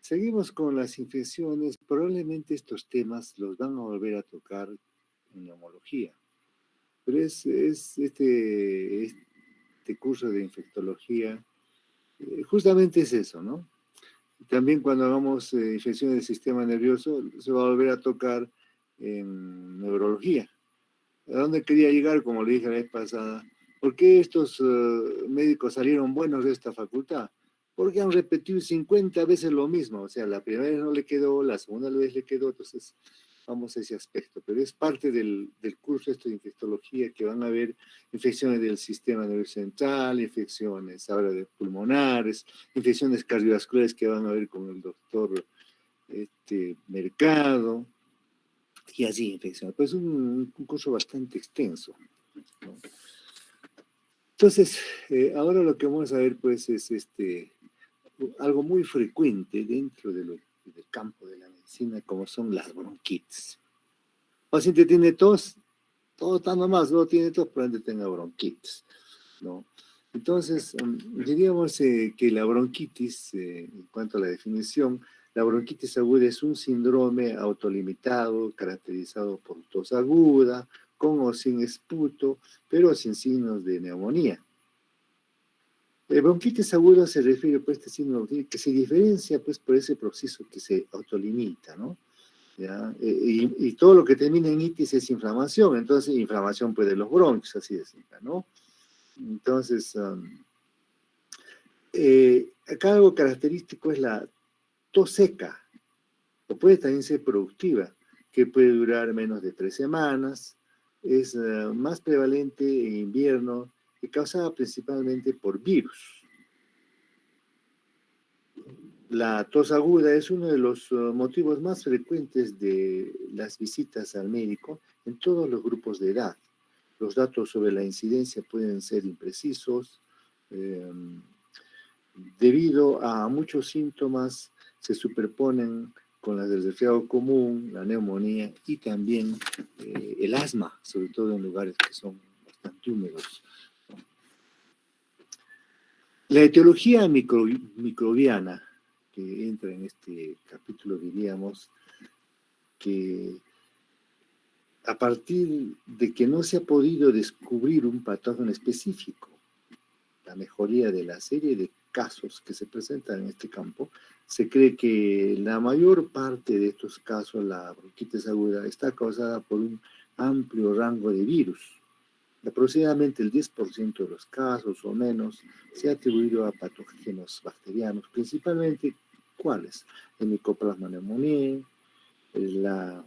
Seguimos con las infecciones. Probablemente estos temas los van a volver a tocar en neumología. Pero este curso de infectología justamente es eso, ¿no? También cuando hagamos infecciones del sistema nervioso, se va a volver a tocar en neurología. ¿A dónde quería llegar? Como le dije la vez pasada, ¿por qué estos médicos salieron buenos de esta facultad? Porque han repetido 50 veces lo mismo, o sea, la primera vez no le quedó, la segunda vez le quedó, entonces vamos a ese aspecto, pero es parte del curso esto de infectología, que van a haber infecciones del sistema nervioso central, infecciones ahora de pulmonares, infecciones cardiovasculares que van a ver con el doctor Mercado, y así infecciones. Pues un curso bastante extenso, ¿no? Entonces, ahora lo que vamos a ver pues es algo muy frecuente dentro del campo de la medicina, como son las bronquitis. El paciente tiene tos, todo está nomás, no tiene tos, probablemente tenga bronquitis, ¿no? Entonces, diríamos que la bronquitis, en cuanto a la definición, la bronquitis aguda es un síndrome autolimitado caracterizado por tos aguda, con o sin esputo, pero sin signos de neumonía. Bronquitis aguda se refiere pues, a este síndrome que se diferencia pues, por ese proceso que se autolimita, ¿no? ¿Ya? Y todo lo que termina en itis es inflamación, entonces inflamación pues, de los bronquios, así de simple, ¿no? Entonces, acá algo característico es la tos seca, o puede también ser productiva, que puede durar menos de 3 semanas, es más prevalente en invierno y causada principalmente por virus. La tos aguda es uno de los motivos más frecuentes de las visitas al médico en todos los grupos de edad. Los datos sobre la incidencia pueden ser imprecisos, debido a muchos síntomas se superponen con las del resfriado común, la neumonía y también el asma, sobre todo en lugares que son bastante húmedos. La etiología microbiana, que entra en este capítulo, diríamos que a partir de que no se ha podido descubrir un patógeno específico, la mejoría de la serie de casos que se presentan en este campo, se cree que la mayor parte de estos casos, la bronquitis aguda, está causada por un amplio rango de virus. Aproximadamente el 10% de los casos o menos se ha atribuido a patógenos bacterianos, principalmente, ¿cuáles? El Mycoplasma pneumoniae, la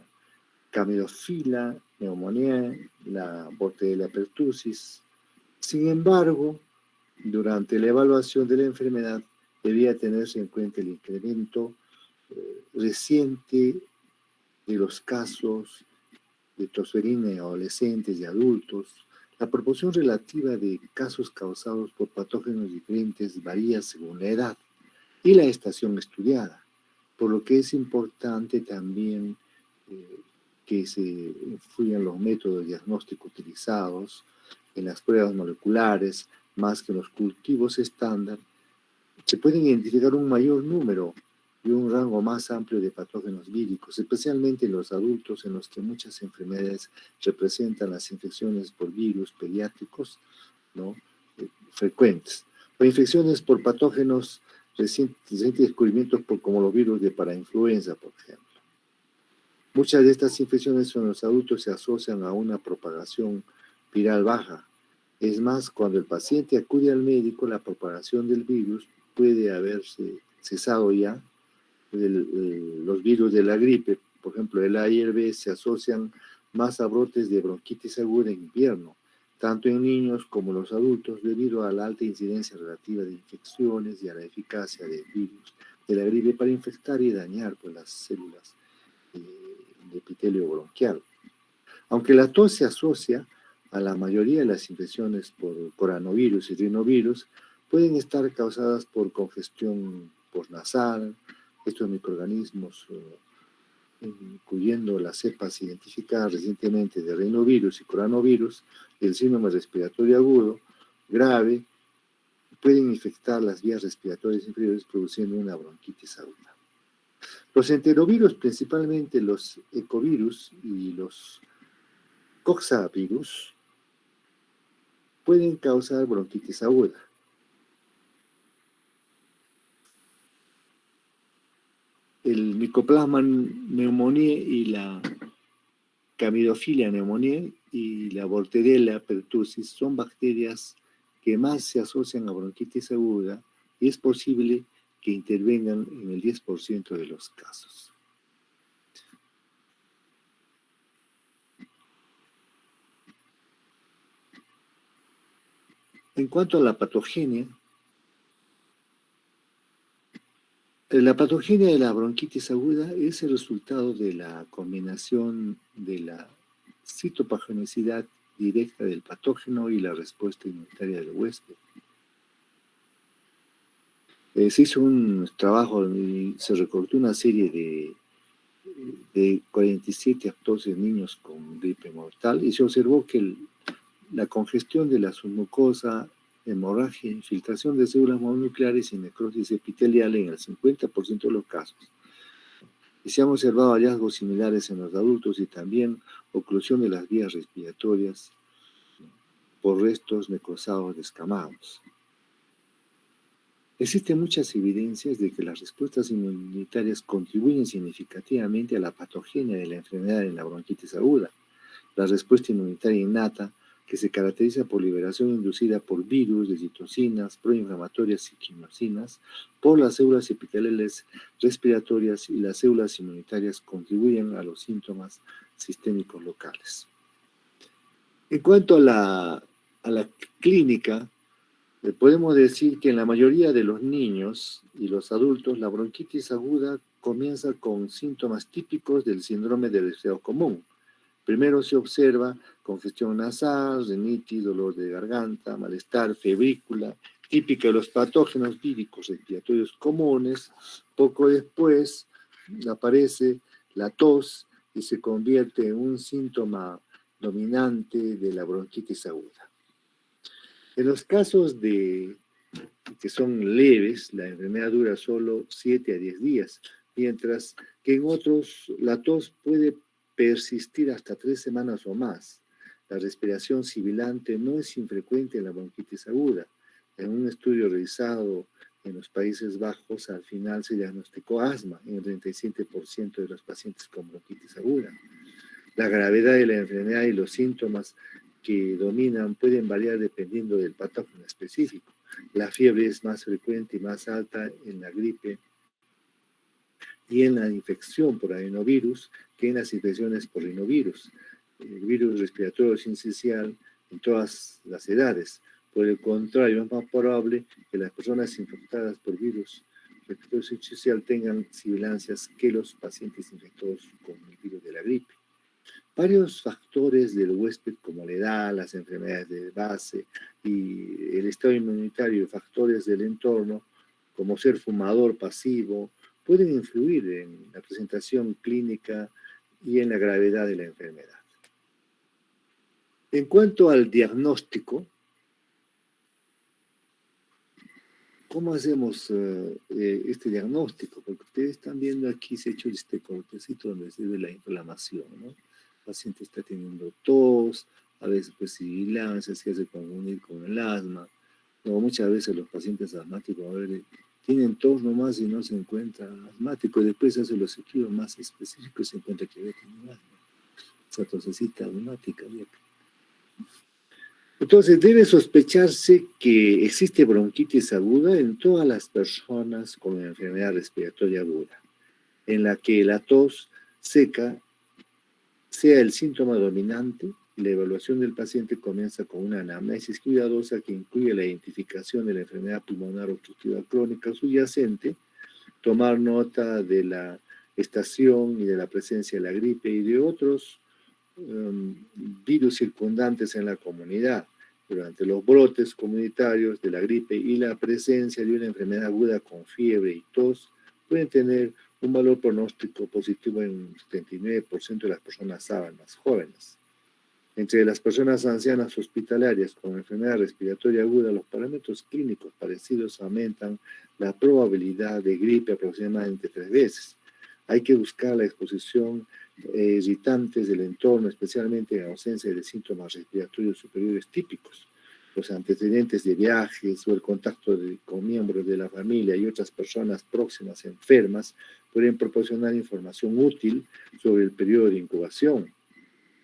Camidofila pneumoniae, la Bordetella pertussis. Sin embargo, durante la evaluación de la enfermedad debía tenerse en cuenta el incremento reciente de los casos de tosferina en adolescentes y adultos. La proporción relativa de casos causados por patógenos diferentes varía según la edad y la estación estudiada, por lo que es importante también que se influyan los métodos diagnósticos utilizados en las pruebas moleculares, más que en los cultivos estándar. Se pueden identificar un mayor número y un rango más amplio de patógenos víricos, especialmente en los adultos, en los que muchas enfermedades representan las infecciones por virus pediátricos, ¿no? Frecuentes, o infecciones por patógenos recientes descubrimientos como los virus de parainfluenza, por ejemplo. Muchas de estas infecciones en los adultos se asocian a una propagación viral baja. Es más, cuando el paciente acude al médico, la propagación del virus puede haberse cesado ya. Los virus de la gripe, por ejemplo, el A y el B, se asocian más a brotes de bronquitis aguda en invierno, tanto en niños como en los adultos, debido a la alta incidencia relativa de infecciones y a la eficacia del virus de la gripe para infectar y dañar pues, las células de epitelio bronquial. Aunque la tos se asocia a la mayoría de las infecciones por coronavirus y rinovirus, pueden estar causadas por congestión postnasal. Estos microorganismos, incluyendo las cepas identificadas recientemente de rinovirus y coronavirus, el síndrome respiratorio agudo grave, pueden infectar las vías respiratorias inferiores produciendo una bronquitis aguda. Los enterovirus, principalmente los ecovirus y los coxavirus, pueden causar bronquitis aguda. El Mycoplasma pneumoniae y la Camidophila pneumoniae y la Bordetella pertussis son bacterias que más se asocian a bronquitis aguda y es posible que intervengan en el 10% de los casos. En cuanto a la patogenia de la bronquitis aguda es el resultado de la combinación de la citopatogenicidad directa del patógeno y la respuesta inmunitaria del huésped. Se hizo un trabajo y se recortó una serie de 47 aptosis niños con gripe mortal y se observó que la congestión de la submucosa, hemorragia, infiltración de células mononucleares y necrosis epitelial en el 50% de los casos. Y se han observado hallazgos similares en los adultos y también oclusión de las vías respiratorias por restos necrosados descamados. Existen muchas evidencias de que las respuestas inmunitarias contribuyen significativamente a la patogenia de la enfermedad en la bronquitis aguda. La respuesta inmunitaria innata, que se caracteriza por liberación inducida por virus de citocinas, proinflamatorias y quimiosinas, por las células epiteliales respiratorias y las células inmunitarias contribuyen a los síntomas sistémicos locales. En cuanto a la clínica, podemos decir que en la mayoría de los niños y los adultos la bronquitis aguda comienza con síntomas típicos del síndrome del resfriado común. Primero se observa congestión nasal, rinitis, dolor de garganta, malestar, febrícula, típica de los patógenos víricos respiratorios comunes. Poco después aparece la tos y se convierte en un síntoma dominante de la bronquitis aguda. En los casos que son leves, la enfermedad dura solo 7 a 10 días, mientras que en otros la tos puede persistir hasta 3 semanas o más. La respiración sibilante no es infrecuente en la bronquitis aguda. En un estudio realizado en los Países Bajos, al final se diagnosticó asma en el 37% de los pacientes con bronquitis aguda. La gravedad de la enfermedad y los síntomas que dominan pueden variar dependiendo del patógeno específico. La fiebre es más frecuente y más alta en la gripe y en la infección por adenovirus que en las infecciones por rinovirus. El virus respiratorio sincicial en todas las edades. Por el contrario, es más probable que las personas infectadas por virus respiratorio sincicial tengan sibilancias que los pacientes infectados con el virus de la gripe. Varios factores del huésped, como la edad, las enfermedades de base y el estado inmunitario y factores del entorno, como ser fumador pasivo, pueden influir en la presentación clínica y en la gravedad de la enfermedad. En cuanto al diagnóstico, ¿cómo hacemos este diagnóstico? Porque ustedes están viendo aquí, se ha hecho este cortecito donde se ve la inflamación, ¿no? El paciente está teniendo tos, a veces pues sibilancia, se hace confundir con el asma. No, muchas veces los pacientes asmáticos tienen tos nomás y no se encuentra asmático, y después hace los estudios más específicos y se encuentra que había tenido asma. Esa tosecita asmática. Entonces debe sospecharse que existe bronquitis aguda en todas las personas con enfermedad respiratoria aguda, en la que la tos seca sea el síntoma dominante. La evaluación del paciente comienza con una anamnesis cuidadosa que incluye la identificación de la enfermedad pulmonar obstructiva crónica subyacente, tomar nota de la estación y de la presencia de la gripe y de otros virus circundantes en la comunidad durante los brotes comunitarios de la gripe y la presencia de una enfermedad aguda con fiebre y tos pueden tener un valor pronóstico positivo en un 79% de las personas sanas jóvenes. Entre las personas ancianas hospitalarias con enfermedad respiratoria aguda, los parámetros clínicos parecidos aumentan la probabilidad de gripe aproximadamente 3 veces. Hay que buscar la exposición irritantes del entorno, especialmente en ausencia de síntomas respiratorios superiores típicos. Los antecedentes de viajes o el contacto con miembros de la familia y otras personas próximas enfermas pueden proporcionar información útil sobre el periodo de incubación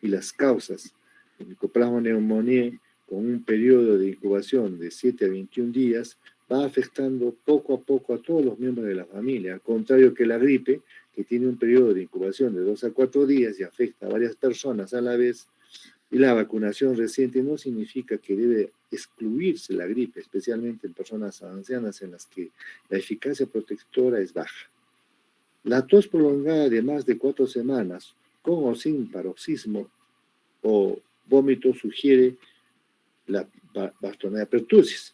y las causas. El Mycoplasma pneumoniae, con un periodo de incubación de 7 a 21 días, va afectando poco a poco a todos los miembros de la familia, al contrario que la gripe, que tiene un periodo de incubación de 2 a 4 días y afecta a varias personas a la vez. Y la vacunación reciente no significa que debe excluirse la gripe, especialmente en personas ancianas en las que la eficacia protectora es baja. La tos prolongada de más de 4 semanas, con o sin paroxismo o vómito, sugiere la Bactronella pertussis.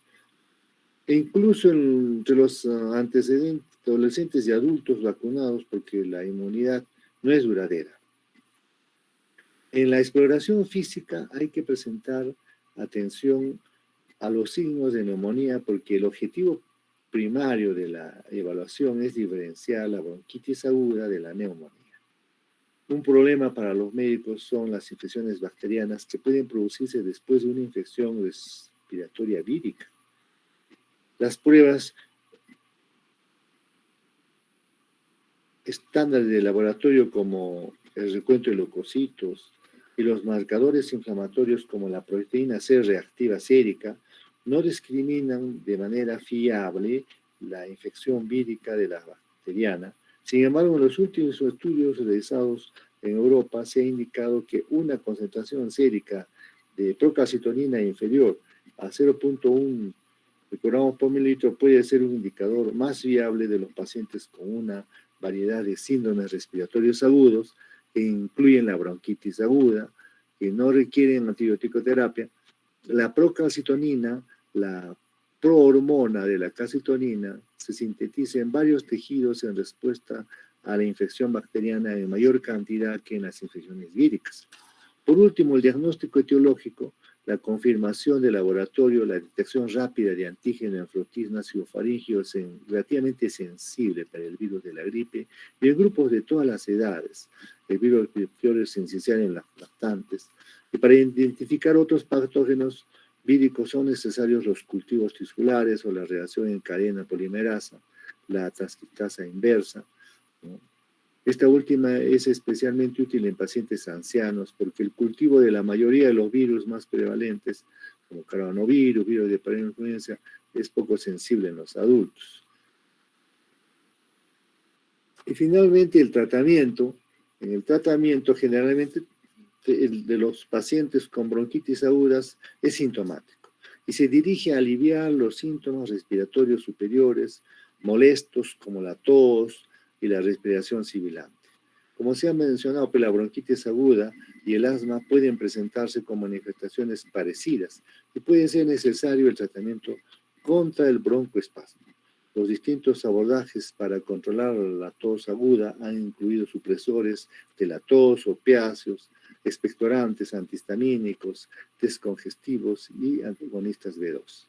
E incluso entre los antecedentes, adolescentes y adultos vacunados, porque la inmunidad no es duradera. En la exploración física hay que presentar atención a los signos de neumonía, porque el objetivo primario de la evaluación es diferenciar la bronquitis aguda de la neumonía. Un problema para los médicos son las infecciones bacterianas que pueden producirse después de una infección respiratoria vírica. Las pruebas estándares de laboratorio como el recuento de leucocitos y los marcadores inflamatorios como la proteína C reactiva sérica no discriminan de manera fiable la infección vírica de la bacteriana. Sin embargo, en los últimos estudios realizados en Europa se ha indicado que una concentración sérica de procalcitonina inferior a 0.1 microgramos por mililitro puede ser un indicador más viable de los pacientes con una variedad de síndromes respiratorios agudos que incluyen la bronquitis aguda, que no requieren antibiótico-terapia. La procalcitonina, la prohormona de la calcitonina, se sintetiza en varios tejidos en respuesta a la infección bacteriana en mayor cantidad que en las infecciones víricas. Por último, el diagnóstico etiológico, la confirmación de laboratorio, la detección rápida de antígeno en frotis nasofaríngeo es relativamente sensible para el virus de la gripe y en grupos de todas las edades. El virus respiratorio es esencial en las lactantes. Y para identificar otros patógenos víricos son necesarios los cultivos tisculares o la reacción en cadena polimerasa, la transcriptasa inversa, ¿no? Esta última es especialmente útil en pacientes ancianos porque el cultivo de la mayoría de los virus más prevalentes, como coronavirus, virus de parainfluencia, es poco sensible en los adultos. Y finalmente el tratamiento. En el tratamiento generalmente de los pacientes con bronquitis agudas es sintomático y se dirige a aliviar los síntomas respiratorios superiores molestos como la tos y la respiración sibilante. Como se ha mencionado, la bronquitis aguda y el asma pueden presentarse con manifestaciones parecidas y puede ser necesario el tratamiento contra el broncoespasmo. Los distintos abordajes para controlar la tos aguda han incluido supresores de la tos, opiáceos, expectorantes, antihistamínicos, descongestivos y antagonistas B2.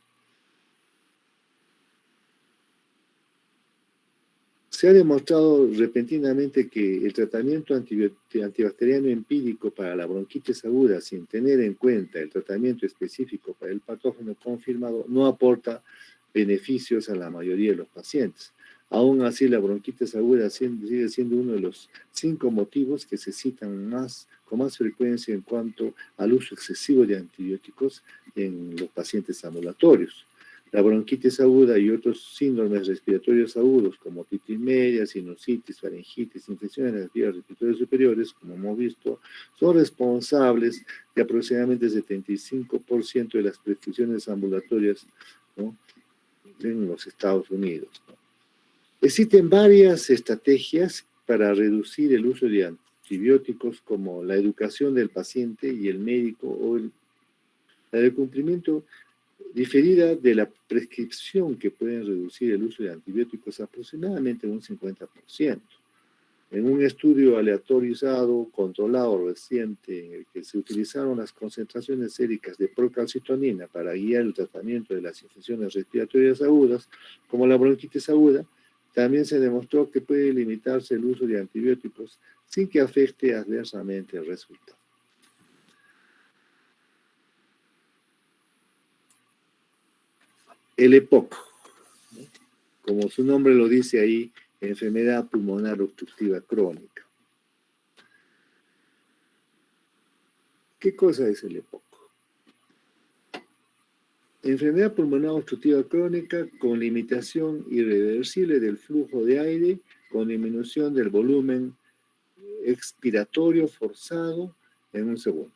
Se ha demostrado repentinamente que el tratamiento antibacteriano empírico para la bronquitis aguda, sin tener en cuenta el tratamiento específico para el patógeno confirmado, no aporta beneficios a la mayoría de los pacientes. Aún así, la bronquitis aguda sigue siendo uno de los 5 motivos que se citan con más frecuencia en cuanto al uso excesivo de antibióticos en los pacientes ambulatorios. La bronquitis aguda y otros síndromes respiratorios agudos como otitis media, sinusitis, faringitis, infecciones de las vías respiratorias superiores, como hemos visto, son responsables de aproximadamente el 75% de las prescripciones ambulatorias, ¿no?, en los Estados Unidos, ¿no? Existen varias estrategias para reducir el uso de antibióticos, como la educación del paciente y el médico o el cumplimiento diferida de la prescripción, que pueden reducir el uso de antibióticos aproximadamente un 50%. En un estudio aleatorizado, controlado reciente, en el que se utilizaron las concentraciones séricas de procalcitonina para guiar el tratamiento de las infecciones respiratorias agudas, como la bronquitis aguda, También se demostró que puede limitarse el uso de antibióticos sin que afecte adversamente el resultado. El EPOC, como su nombre lo dice ahí, enfermedad pulmonar obstructiva crónica. ¿Qué cosa es el EPOC? Enfermedad pulmonar obstructiva crónica con limitación irreversible del flujo de aire, con disminución del volumen expiratorio forzado en un segundo,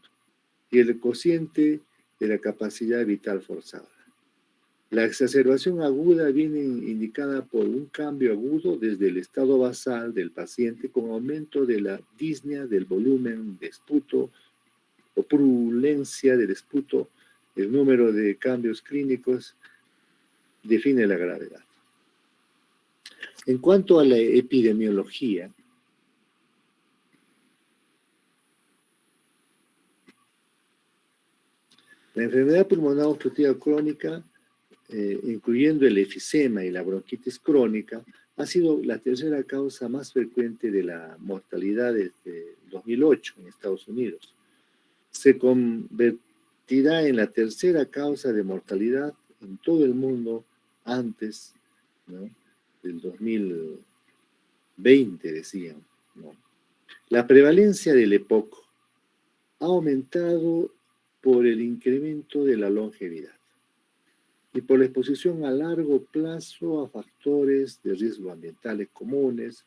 y el cociente de la capacidad vital forzada. La exacerbación aguda viene indicada por un cambio agudo desde el estado basal del paciente con aumento de la disnea del volumen de esputo o purulencia del esputo. El número de cambios clínicos define la gravedad. En cuanto a la epidemiología, la enfermedad pulmonar obstructiva crónica, incluyendo el efisema y la bronquitis crónica, ha sido la tercera causa más frecuente de la mortalidad desde 2008 en Estados Unidos. Se convertirá en la tercera causa de mortalidad en todo el mundo antes, ¿no?, del 2020, decían, ¿no? La prevalencia del EPOC ha aumentado por el incremento de la longevidad y por la exposición a largo plazo a factores de riesgo ambientales comunes,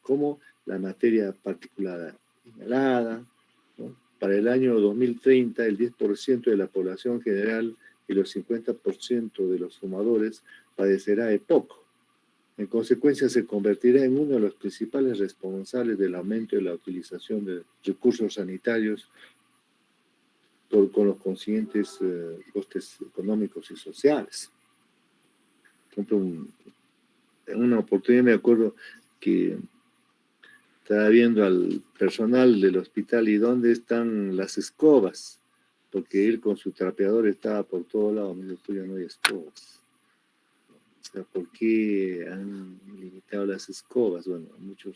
como la materia particulada inhalada, ¿no? Para el año 2030, el 10% de la población general y los 50% de los fumadores padecerá EPOC. En consecuencia, se convertirá en uno de los principales responsables del aumento de la utilización de recursos sanitarios con los consiguientes costes económicos y sociales. Por ejemplo, en una oportunidad me acuerdo que estaba viendo al personal del hospital y dónde están las escobas, porque él con su trapeador estaba por todos lados. Me dijo, ya no hay escobas. O sea, ¿por qué han limitado las escobas? Bueno, muchas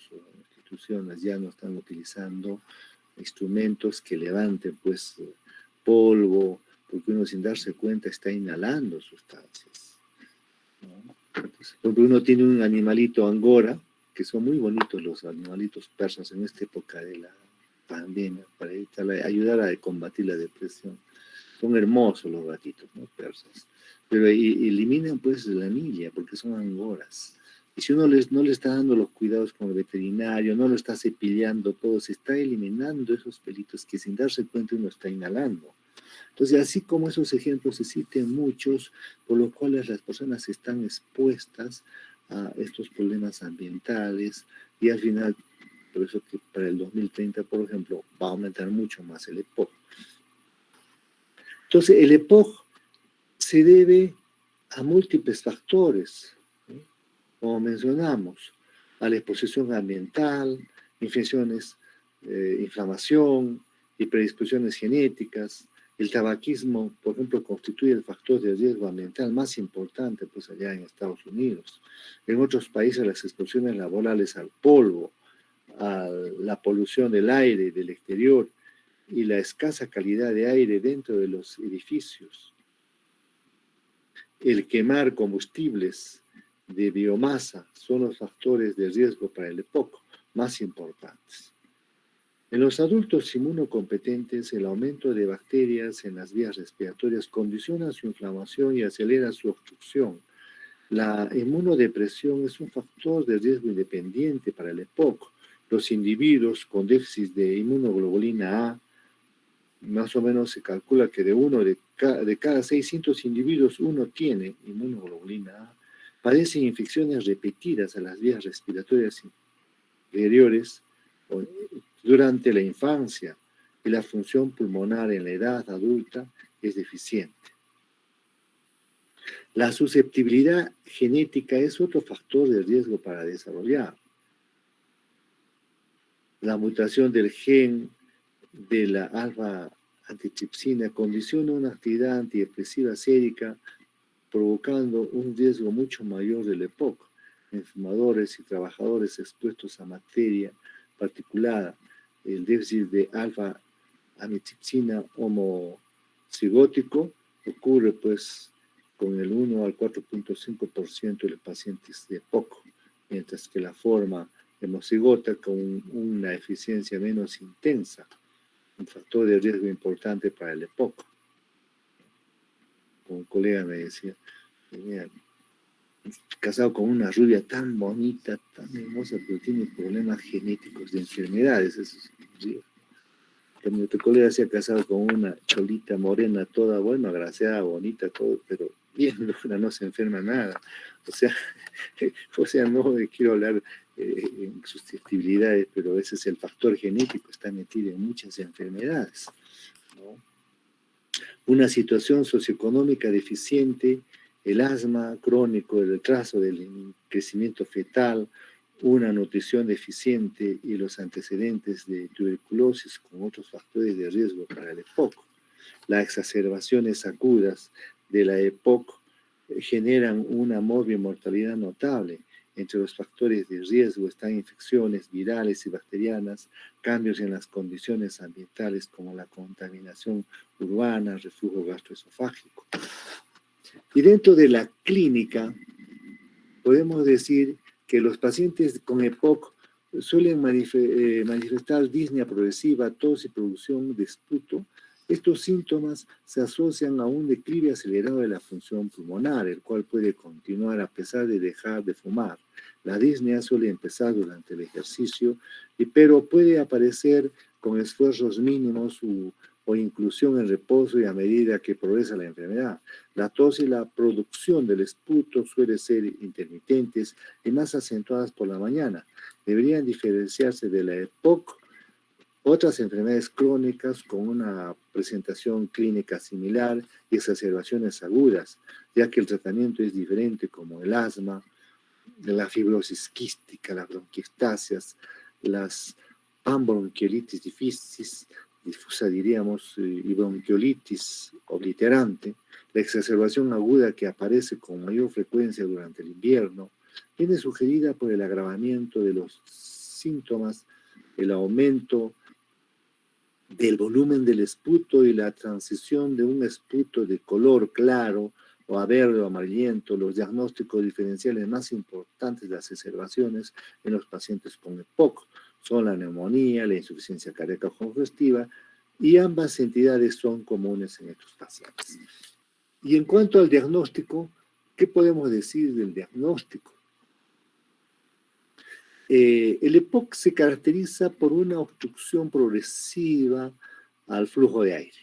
instituciones ya no están utilizando instrumentos que levanten pues polvo, porque uno sin darse cuenta está inhalando sustancias, ¿no? Entonces, porque uno tiene un animalito angora, que son muy bonitos los animalitos persas en esta época de la pandemia, para ayudar a combatir la depresión. Son hermosos los gatitos, ¿no?, persas, pero eliminan pues la anilla, porque son angoras. Y si uno no le está dando los cuidados como el veterinario, no lo está cepillando todo, se está eliminando esos pelitos que sin darse cuenta uno está inhalando. Entonces, así como esos ejemplos existen muchos, por los cuales las personas están expuestas a estos problemas ambientales, y al final, por eso que para el 2030, por ejemplo, va a aumentar mucho más el EPOC. Entonces, el EPOC se debe a múltiples factores, ¿no?, como mencionamos, a la exposición ambiental, infecciones, inflamación y predisposiciones genéticas. El tabaquismo, por ejemplo, constituye el factor de riesgo ambiental más importante pues allá en Estados Unidos. En otros países las exposiciones laborales al polvo, a la polución del aire del exterior y la escasa calidad de aire dentro de los edificios, el quemar combustibles de biomasa son los factores de riesgo para el EPOC más importantes. En los adultos inmunocompetentes, el aumento de bacterias en las vías respiratorias condiciona su inflamación y acelera su obstrucción. La inmunodepresión es un factor de riesgo independiente para el EPOC. Los individuos con déficit de inmunoglobulina A, más o menos se calcula que de cada 600 individuos uno tiene inmunoglobulina A, padecen infecciones repetidas a las vías respiratorias inferiores durante la infancia, y la función pulmonar en la edad adulta es deficiente. La susceptibilidad genética es otro factor de riesgo para desarrollar. La mutación del gen de la alfa-antitripsina condiciona una actividad antidepresiva sérica, provocando un riesgo mucho mayor del EPOC. en fumadores y trabajadores expuestos a materia particulada. El déficit de alfa-amitripsina homocigótico ocurre pues con el 1 al 4.5% de los pacientes de EPOC, mientras que la forma hemocigota con una eficiencia menos intensa, un factor de riesgo importante para el EPOC. Como un colega me decía, mira, casado con una rubia tan bonita, tan hermosa, pero tiene problemas genéticos de enfermedades. Eso es río. También otro colega se ha casado con una cholita morena, toda buena, agraciada, bonita, todo, pero bien, no se enferma nada. O sea, no quiero hablar en susceptibilidades, pero ese es el factor genético, está metido en muchas enfermedades, ¿no? Una situación socioeconómica deficiente, el asma crónico, el retraso del crecimiento fetal, una nutrición deficiente y los antecedentes de tuberculosis con otros factores de riesgo para el EPOC. Las exacerbaciones agudas de la EPOC generan una morbimortalidad notable. Entre los factores de riesgo están infecciones virales y bacterianas, cambios en las condiciones ambientales como la contaminación urbana, reflujo gastroesofágico. Y dentro de la clínica, podemos decir que los pacientes con EPOC suelen manifestar disnea progresiva, tos y producción de esputo. Estos síntomas se asocian a un declive acelerado de la función pulmonar, el cual puede continuar a pesar de dejar de fumar. La disnea suele empezar durante el ejercicio, pero puede aparecer con esfuerzos mínimos o inclusión en reposo y a medida que progresa la enfermedad. La tos y la producción del esputo suelen ser intermitentes y más acentuadas por la mañana. Deberían diferenciarse de la EPOC otras enfermedades crónicas con una presentación clínica similar y exacerbaciones agudas, ya que el tratamiento es diferente, como el asma, la fibrosis quística, las bronquiectasias, las panbronquiolitis difusa diríamos, y bronquiolitis obliterante, la exacerbación aguda que aparece con mayor frecuencia durante el invierno, viene sugerida por el agravamiento de los síntomas, el aumento del volumen del esputo y la transición de un esputo de color claro o a verde o amarillento. Los diagnósticos diferenciales más importantes de las exacerbaciones en los pacientes con EPOC son la neumonía, la insuficiencia cardíaca congestiva, y ambas entidades son comunes en estos pacientes. Y en cuanto al diagnóstico, ¿qué podemos decir del diagnóstico? El EPOC se caracteriza por una obstrucción progresiva al flujo de aire,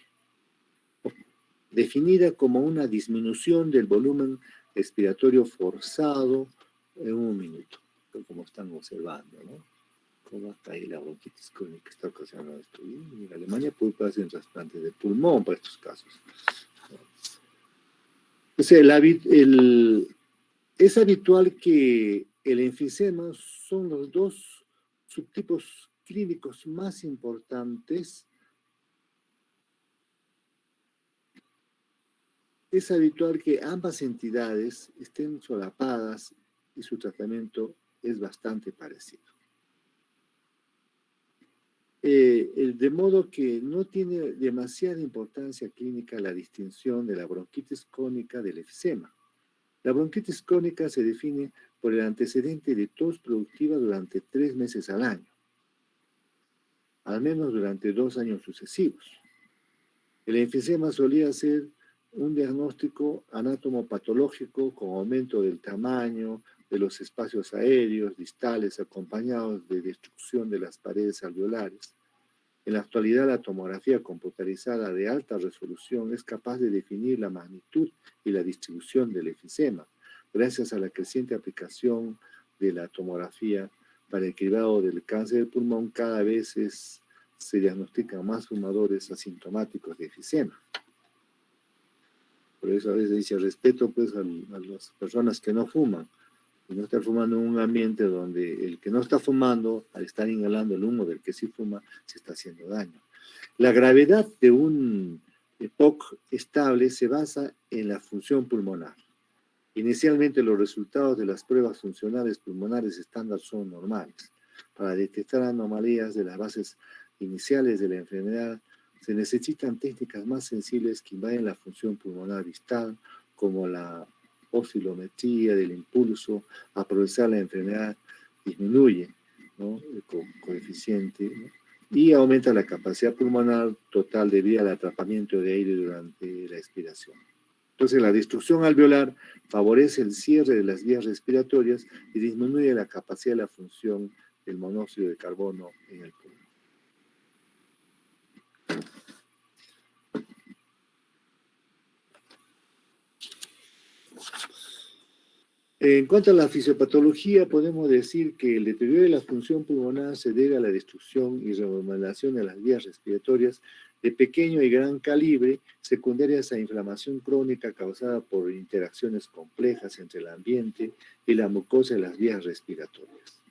definida como una disminución del volumen respiratorio forzado en un minuto, como están observando, ¿no? ¿Cómo está ahí la bronquitis crónica que está ocasionando esto? Y en Alemania puede hacer trasplantes de pulmón para estos casos. O sea, es habitual que el enfisema son los dos subtipos clínicos más importantes. Es habitual que ambas entidades estén solapadas y su tratamiento es bastante parecido. De modo que no tiene demasiada importancia clínica la distinción de la bronquitis crónica del efisema. La bronquitis crónica se define por el antecedente de tos productiva durante 3 meses al año, al menos durante 2 años sucesivos. El enfisema solía ser un diagnóstico anatomopatológico con aumento del tamaño de los espacios aéreos distales acompañados de destrucción de las paredes alveolares. En la actualidad, la tomografía computarizada de alta resolución es capaz de definir la magnitud y la distribución del enfisema, gracias a la creciente aplicación de la tomografía para el cribado del cáncer del pulmón. Cada vez se diagnostican más fumadores asintomáticos de enfisema. Por eso a veces dice respeto pues a las personas que no fuman, y no estar fumando en un ambiente donde el que no está fumando, al estar inhalando el humo del que sí fuma, se está haciendo daño. La gravedad de un EPOC estable se basa en la función pulmonar. Inicialmente, los resultados de las pruebas funcionales pulmonares estándar son normales. Para detectar anomalías de las bases iniciales de la enfermedad, se necesitan técnicas más sensibles que invaden la función pulmonar distal, como la oscilometría del impulso a progresar la enfermedad disminuye, ¿no?, el coeficiente, ¿no?, y aumenta la capacidad pulmonar total debido al atrapamiento de aire durante la expiración. Entonces, la destrucción alveolar favorece el cierre de las vías respiratorias y disminuye la capacidad de la función del monóxido de carbono en el pulmón. En cuanto a la fisiopatología, podemos decir que el deterioro de la función pulmonar se debe a la destrucción y remodelación de las vías respiratorias de pequeño y gran calibre, secundarias a inflamación crónica causada por interacciones complejas entre el ambiente y la mucosa de las vías respiratorias.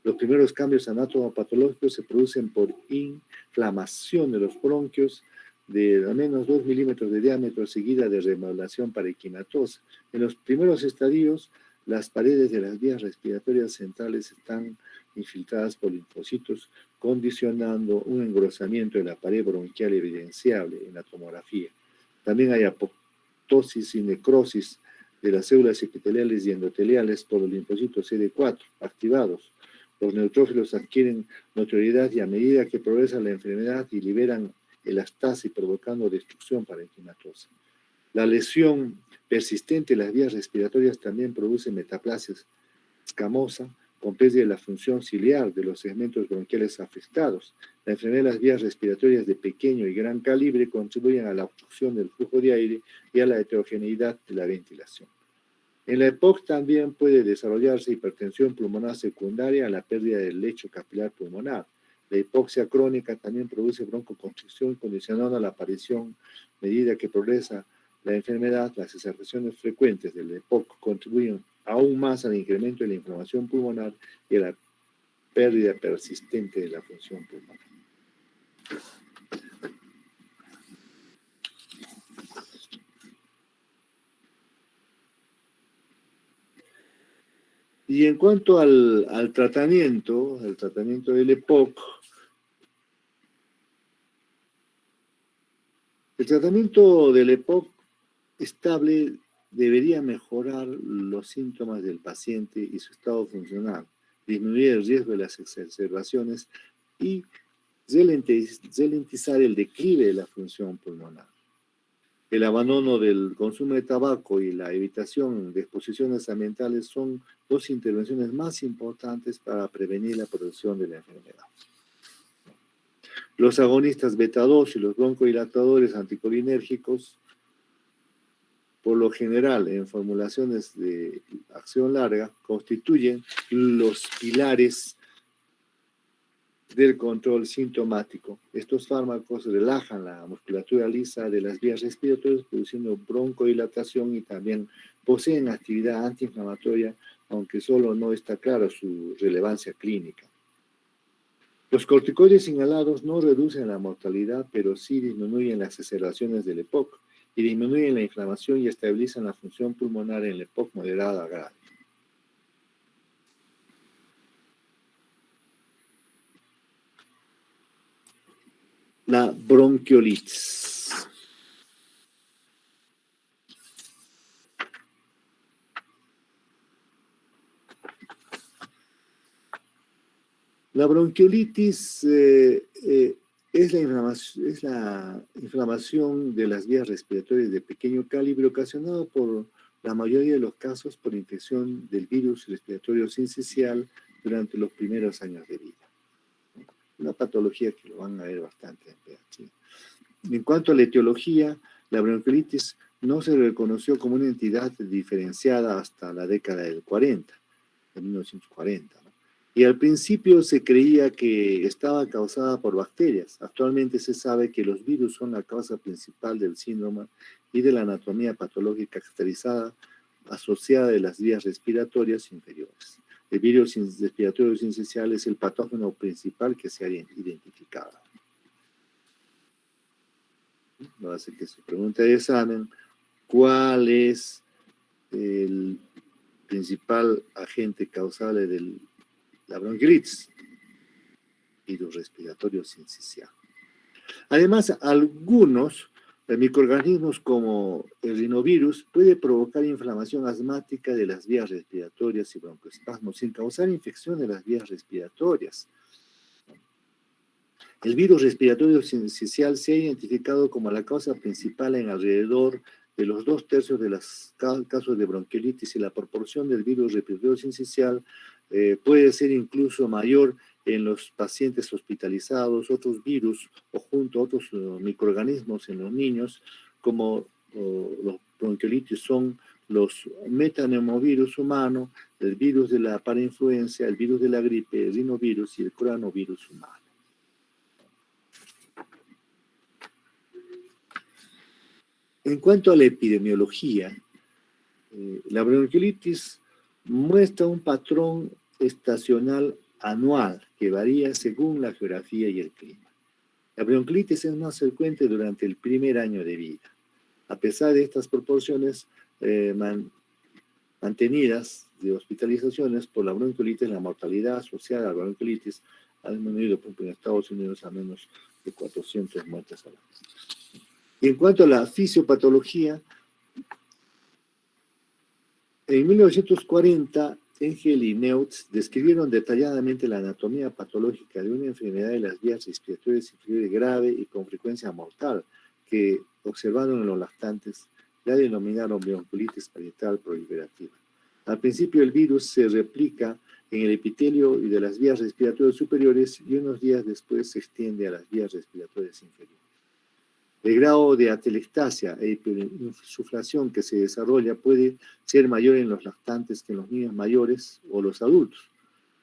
Los primeros cambios anatomopatológicos se producen por inflamación de los bronquios de al menos 2 milímetros de diámetro, seguida de remodelación parenquimatosa. En los primeros estadios, las paredes de las vías respiratorias centrales están infiltradas por linfocitos, condicionando un engrosamiento de la pared bronquial evidenciable en la tomografía. También hay apoptosis y necrosis de las células epiteliales y endoteliales por los linfocitos CD4 activados. Los neutrófilos adquieren notoriedad y a medida que progresa la enfermedad y liberan elastasis provocando destrucción parenquimatosa. La lesión persistente de las vías respiratorias también produce metaplasia escamosa con pérdida de la función ciliar de los segmentos bronquiales afectados. La enfermedad de las vías respiratorias de pequeño y gran calibre contribuyen a la obstrucción del flujo de aire y a la heterogeneidad de la ventilación. En la EPOC también puede desarrollarse hipertensión pulmonar secundaria a la pérdida del lecho capilar pulmonar. La hipoxia crónica también produce broncoconstricción, condicionando la aparición, a medida que progresa la enfermedad. Las exacerbaciones frecuentes del EPOC contribuyen aún más al incremento de la inflamación pulmonar y a la pérdida persistente de la función pulmonar. Y en cuanto al tratamiento del EPOC, el tratamiento del EPOC estable debería mejorar los síntomas del paciente y su estado funcional, disminuir el riesgo de las exacerbaciones y ralentizar el declive de la función pulmonar. El abandono del consumo de tabaco y la evitación de exposiciones ambientales son dos intervenciones más importantes para prevenir la producción de la enfermedad. Los agonistas beta-2 y los broncodilatadores anticolinérgicos, por lo general en formulaciones de acción larga, constituyen los pilares del control sintomático. Estos fármacos relajan la musculatura lisa de las vías respiratorias, produciendo broncodilatación, y también poseen actividad antiinflamatoria, aunque solo no está clara su relevancia clínica. Los corticoides inhalados no reducen la mortalidad, pero sí disminuyen las exacerbaciones del EPOC y disminuyen la inflamación y estabilizan la función pulmonar en la EPOC moderada a grave. La bronquiolitis. La bronquiolitis es la inflamación de las vías respiratorias de pequeño calibre ocasionado por la mayoría de los casos por infección del virus respiratorio sincicial durante los primeros años de vida. Una patología que lo van a ver bastante en PH. En cuanto a la etiología, la bronquiolitis no se reconoció como una entidad diferenciada hasta la década del 40, de 1940. ¿no? Y al principio se creía que estaba causada por bacterias. Actualmente se sabe que los virus son la causa principal del síndrome y de la anatomía patológica caracterizada asociada de las vías respiratorias inferiores. El virus respiratorio sincicial es el patógeno principal que se ha identificado. No hace que su pregunta de examen, ¿cuál es el principal agente causal de la bronquiolitis, virus respiratorio sincicial. Además, algunos microorganismos como el rinovirus puede provocar inflamación asmática de las vías respiratorias y broncoespasmos sin causar infección de las vías respiratorias. El virus respiratorio sincicial se ha identificado como la causa principal en alrededor de los 2/3 de los casos de bronquiolitis, y la proporción del virus respiratorio sincicial puede ser incluso mayor en los pacientes hospitalizados. Otros virus o junto a otros microorganismos en los niños, como los bronquiolitis, son los metaneumovirus humano, el virus de la parainfluencia, el virus de la gripe, el rinovirus y el coronavirus humano. En cuanto a la epidemiología, la bronquiolitis muestra un patrón estacional anual que varía según la geografía y el clima. La bronquiolitis es más frecuente durante el primer año de vida. A pesar de estas proporciones mantenidas de hospitalizaciones por la bronquiolitis, la mortalidad asociada a la bronquiolitis ha disminuido en Estados Unidos a menos de 400 muertes al año. Y en cuanto a la fisiopatología, en 1940, Engel y Neutz describieron detalladamente la anatomía patológica de una enfermedad de las vías respiratorias inferiores grave y con frecuencia mortal que observaron en los lactantes. La denominaron bronquiolitis parietal proliferativa. Al principio el virus se replica en el epitelio y de las vías respiratorias superiores y unos días después se extiende a las vías respiratorias inferiores. El grado de atelectasia e hiperinsuflación que se desarrolla puede ser mayor en los lactantes que en los niños mayores o los adultos,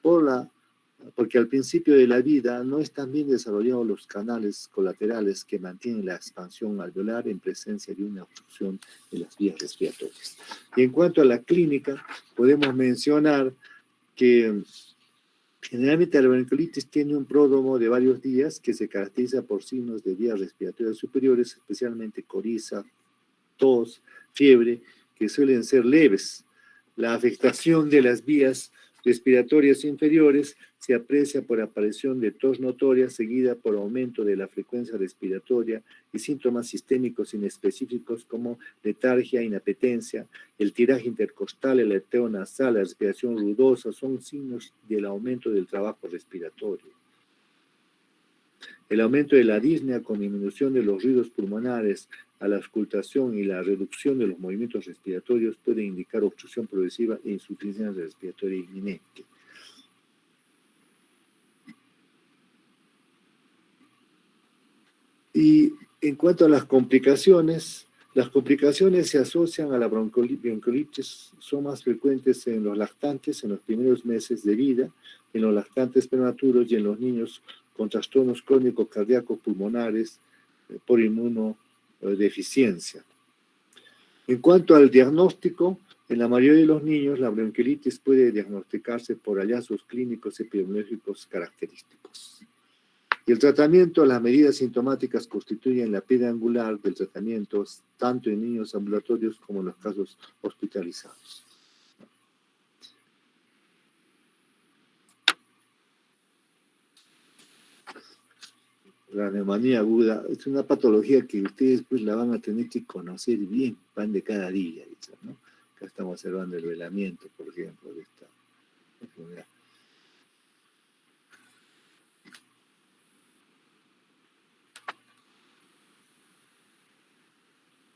porque al principio de la vida no están bien desarrollados los canales colaterales que mantienen la expansión alveolar en presencia de una obstrucción de las vías respiratorias. Y en cuanto a la clínica, podemos mencionar que generalmente la bronquiolitis tiene un pródromo de varios días que se caracteriza por signos de vías respiratorias superiores, especialmente coriza, tos, fiebre, que suelen ser leves. La afectación de las vías respiratorias inferiores se aprecia por aparición de tos notoria seguida por aumento de la frecuencia respiratoria y síntomas sistémicos inespecíficos como letargia, inapetencia, el tiraje intercostal, el aleteo nasal, la respiración ruidosa son signos del aumento del trabajo respiratorio. El aumento de la disnea con disminución de los ruidos pulmonares a la auscultación y la reducción de los movimientos respiratorios puede indicar obstrucción progresiva e insuficiencia respiratoria inminente. Y en cuanto a las complicaciones se asocian a la bronquiolitis, son más frecuentes en los lactantes en los primeros meses de vida, en los lactantes prematuros y en los niños con trastornos crónicos cardíacos pulmonares por inmunodeficiencia. En cuanto al diagnóstico, en la mayoría de los niños la bronquiolitis puede diagnosticarse por hallazgos clínicos epidemiológicos característicos. Y el tratamiento, las medidas sintomáticas constituyen la piedra angular del tratamiento tanto en niños ambulatorios como en los casos hospitalizados. La neumonía aguda es una patología que ustedes pues la van a tener que conocer bien, pan de cada día, ¿no? Acá estamos observando el velamiento, por ejemplo, de esta enfermedad.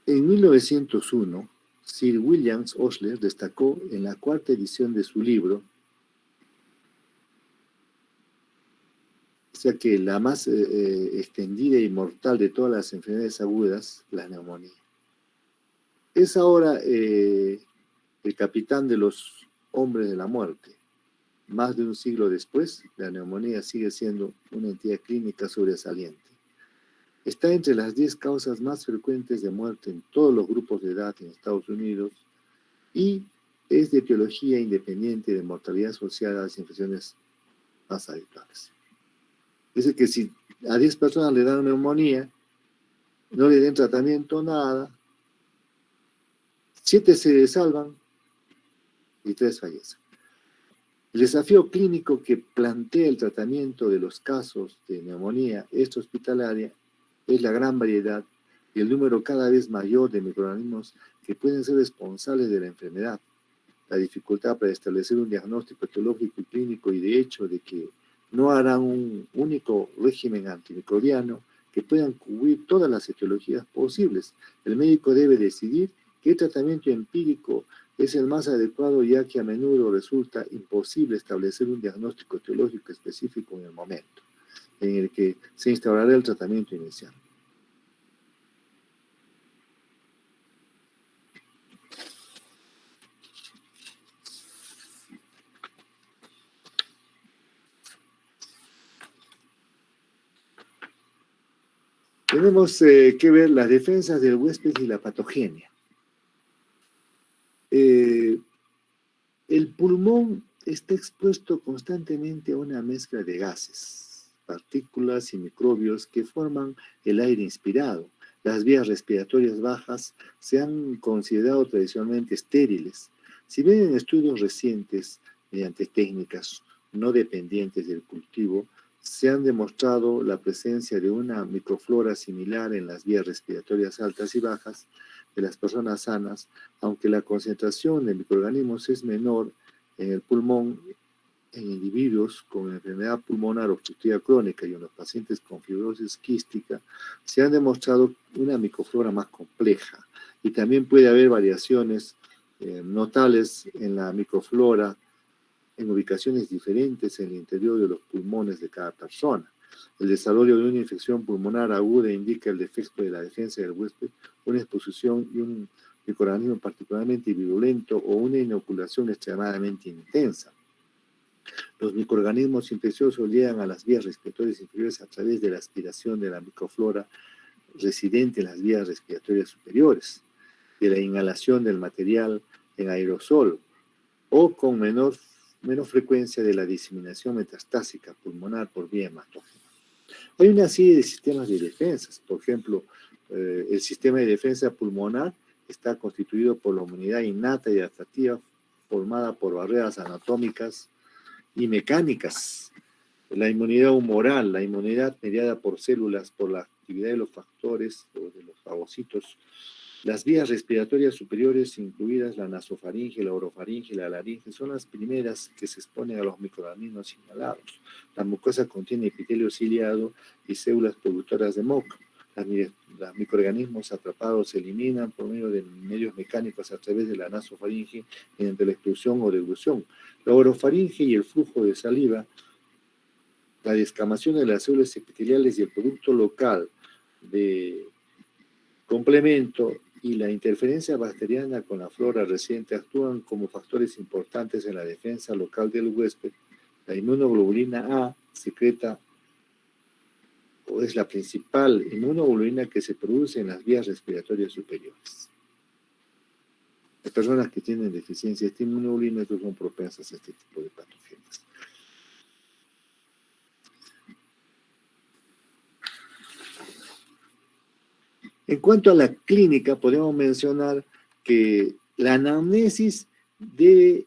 En 1901, Sir William Osler destacó en la 4ª edición de su libro, o sea que la más extendida y mortal de todas las enfermedades agudas, la neumonía. Es ahora el capitán de los hombres de la muerte. Más de un siglo después, la neumonía sigue siendo una entidad clínica sobresaliente. Está entre las 10 causas más frecuentes de muerte en todos los grupos de edad en Estados Unidos y es de etiología independiente de mortalidad asociada a las infecciones más habituales. Dice que si a 10 personas le dan neumonía, no le den tratamiento, nada, 7 se salvan y 3 fallecen. El desafío clínico que plantea el tratamiento de los casos de neumonía extrahospitalaria es la gran variedad y el número cada vez mayor de microorganismos que pueden ser responsables de la enfermedad. La dificultad para establecer un diagnóstico etiológico y clínico y de hecho de que no harán un único régimen antimicrobiano que puedan cubrir todas las etiologías posibles. El médico debe decidir qué tratamiento empírico es el más adecuado, ya que a menudo resulta imposible establecer un diagnóstico etiológico específico en el momento en el que se instaurará el tratamiento inicial. Tenemos que ver las defensas del huésped y la patogenia. El pulmón está expuesto constantemente a una mezcla de gases, partículas y microbios que forman el aire inspirado. Las vías respiratorias bajas se han considerado tradicionalmente estériles. Si bien en estudios recientes, mediante técnicas no dependientes del cultivo, se han demostrado la presencia de una microflora similar en las vías respiratorias altas y bajas de las personas sanas, aunque la concentración de microorganismos es menor en el pulmón en individuos con enfermedad pulmonar obstructiva crónica y en los pacientes con fibrosis quística, se han demostrado una microflora más compleja y también puede haber variaciones notables en la microflora en ubicaciones diferentes en el interior de los pulmones de cada persona. El desarrollo de una infección pulmonar aguda indica el defecto de la defensa del huésped, una exposición y un microorganismo particularmente virulento o una inoculación extremadamente intensa. Los microorganismos infecciosos llegan a las vías respiratorias inferiores a través de la aspiración de la microflora residente en las vías respiratorias superiores, de la inhalación del material en aerosol o con menos frecuencia de la diseminación metastásica pulmonar por vía hematógena. Hay una serie de sistemas de defensas. Por ejemplo, el sistema de defensa pulmonar está constituido por la inmunidad innata y adaptativa formada por barreras anatómicas y mecánicas. La inmunidad humoral, la inmunidad mediada por células, por la actividad de los factores o de los fagocitos. Las vías respiratorias superiores, incluidas la nasofaringe, la orofaringe y la laringe, son las primeras que se exponen a los microorganismos inhalados. La mucosa contiene epitelio ciliado y células productoras de moco. Los microorganismos atrapados se eliminan por medio de medios mecánicos a través de la nasofaringe mediante la expulsión o deglución. La orofaringe y el flujo de saliva, la descamación de las células epiteliales y el producto local de complemento y la interferencia bacteriana con la flora reciente actúan como factores importantes en la defensa local del huésped. La inmunoglobulina A secreta o es la principal inmunoglobulina que se produce en las vías respiratorias superiores. Las personas que tienen deficiencia de esta inmunoglobulina son propensas a este tipo de patógenos. En cuanto a la clínica, podemos mencionar que la anamnesis debe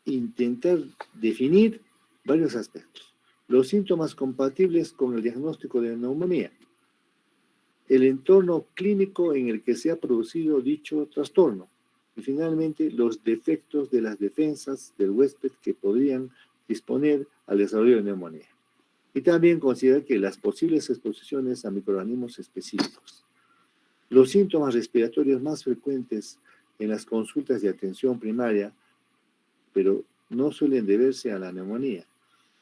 intentar definir varios aspectos. Los síntomas compatibles con el diagnóstico de neumonía, el entorno clínico en el que se ha producido dicho trastorno y finalmente los defectos de las defensas del huésped que podrían disponer al desarrollo de neumonía. Y también considerar que las posibles exposiciones a microorganismos específicos. Los síntomas respiratorios más frecuentes en las consultas de atención primaria, pero no suelen deberse a la neumonía.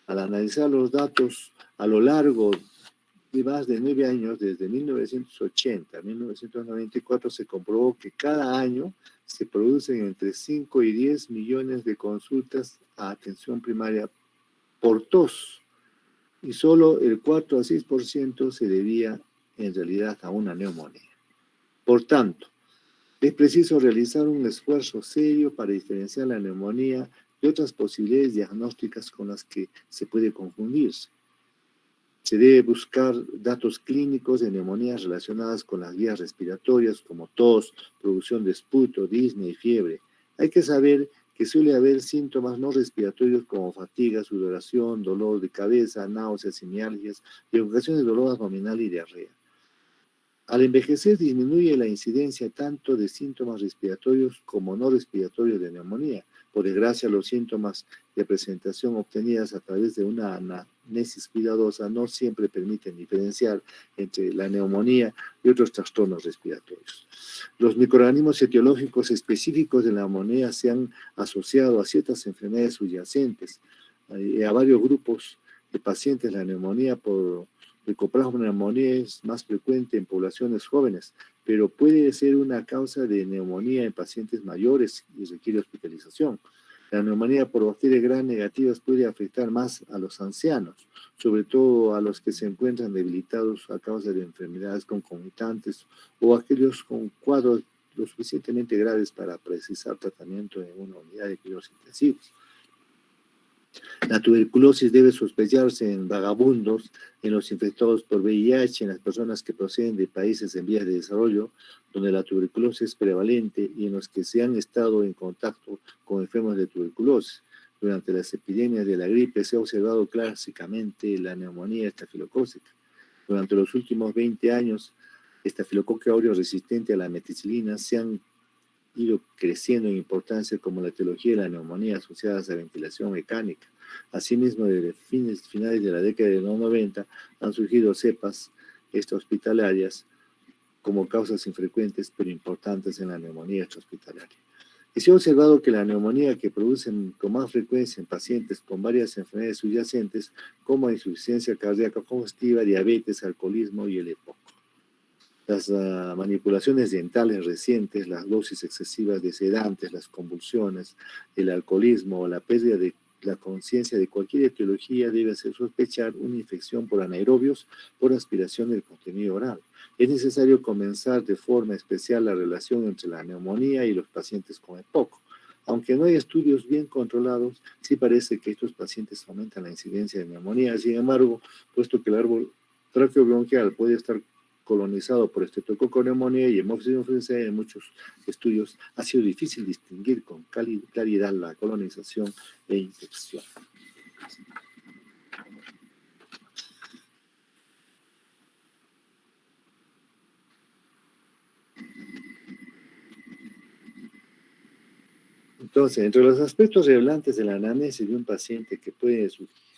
Al analizar los datos a lo largo de más de 9 años, desde 1980 a 1994, se comprobó que cada año se producen entre 5 y 10 millones de consultas a atención primaria por tos, y solo el 4 a 6% se debía en realidad a una neumonía. Por tanto, es preciso realizar un esfuerzo serio para diferenciar la neumonía de otras posibilidades diagnósticas con las que se puede confundirse. Se debe buscar datos clínicos de neumonías relacionadas con las vías respiratorias como tos, producción de esputo, disnea y fiebre. Hay que saber que suele haber síntomas no respiratorios como fatiga, sudoración, dolor de cabeza, náuseas y mialgias y en ocasiones dolor abdominal y diarrea. Al envejecer disminuye la incidencia tanto de síntomas respiratorios como no respiratorios de neumonía. Por desgracia, los síntomas de presentación obtenidas a través de una anamnesis cuidadosa no siempre permiten diferenciar entre la neumonía y otros trastornos respiratorios. Los microorganismos etiológicos específicos de la neumonía se han asociado a ciertas enfermedades subyacentes, a varios grupos de pacientes. La neumonía por Micoplasma neumonía es más frecuente en poblaciones jóvenes, pero puede ser una causa de neumonía en pacientes mayores y requiere hospitalización. La neumonía por bacterias gram negativas puede afectar más a los ancianos, sobre todo a los que se encuentran debilitados a causa de enfermedades concomitantes o aquellos con cuadros lo suficientemente graves para precisar tratamiento en una unidad de cuidados intensivos. La tuberculosis debe sospecharse en vagabundos, en los infectados por VIH, en las personas que proceden de países en vías de desarrollo, donde la tuberculosis es prevalente, y en los que se han estado en contacto con enfermos de tuberculosis. Durante las epidemias de la gripe se ha observado clásicamente la neumonía estafilocócica. Durante los últimos 20 años, estafilococo aureus resistente a la meticilina se han ido creciendo en importancia como la etiología de la neumonía asociadas a ventilación mecánica. Asimismo, desde finales de la década de los 90 han surgido cepas extrahospitalarias como causas infrecuentes pero importantes en la neumonía extrahospitalaria. Y se ha observado que la neumonía que producen con más frecuencia en pacientes con varias enfermedades subyacentes como insuficiencia cardíaca congestiva, diabetes, alcoholismo y el EPOC. Las manipulaciones dentales recientes, las dosis excesivas de sedantes, las convulsiones, el alcoholismo o la pérdida de la conciencia de cualquier etiología debe hacer sospechar una infección por anaerobios por aspiración del contenido oral. Es necesario comenzar de forma especial la relación entre la neumonía y los pacientes con EPOC. Aunque no hay estudios bien controlados, sí parece que estos pacientes aumentan la incidencia de neumonía. Sin embargo, puesto que el árbol traqueobronquial puede estar colonizado por estreptococo neumonía y hemofilis influenzae, en muchos estudios ha sido difícil distinguir con claridad la colonización e infección. Entonces, entre los aspectos relevantes de la anamnesis de un paciente que puede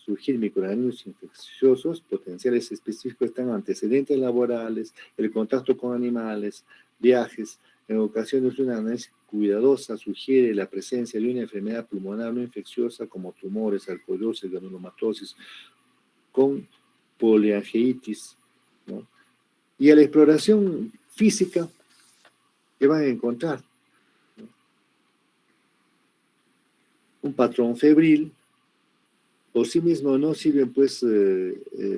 surgir microorganismos infecciosos potenciales específicos están antecedentes laborales, el contacto con animales, viajes. En ocasiones una anamnesis cuidadosa sugiere la presencia de una enfermedad pulmonar no infecciosa como tumores, alcoholosis, granulomatosis, con poliangeitis, ¿no? Y a la exploración física, ¿qué van a encontrar? Un patrón febril, por sí mismo no sirven pues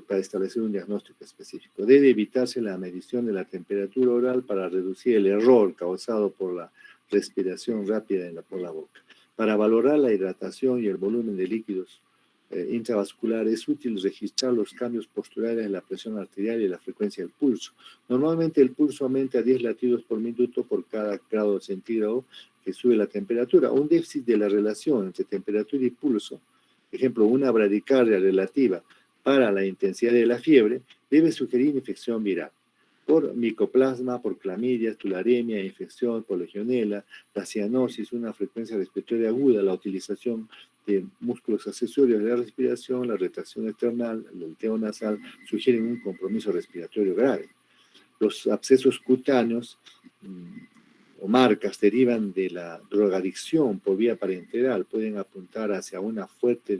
para establecer un diagnóstico específico. Debe evitarse la medición de la temperatura oral para reducir el error causado por la respiración rápida por la boca. Para valorar la hidratación y el volumen de líquidos intravascular es útil registrar los cambios posturales de la presión arterial y la frecuencia del pulso. Normalmente el pulso aumenta a 10 latidos por minuto por cada grado centígrado que sube la temperatura. Un déficit de la relación entre temperatura y pulso, por ejemplo, una bradicardia relativa para la intensidad de la fiebre, debe sugerir infección viral por micoplasma, por clamidia, tularemia, infección por legionela, la cianosis, una frecuencia respiratoria aguda, la utilización de músculos accesorios de la respiración, la retracción external, el volteo nasal, sugieren un compromiso respiratorio grave. Los abscesos cutáneos o marcas derivan de la drogadicción por vía parenteral, pueden apuntar hacia una fuente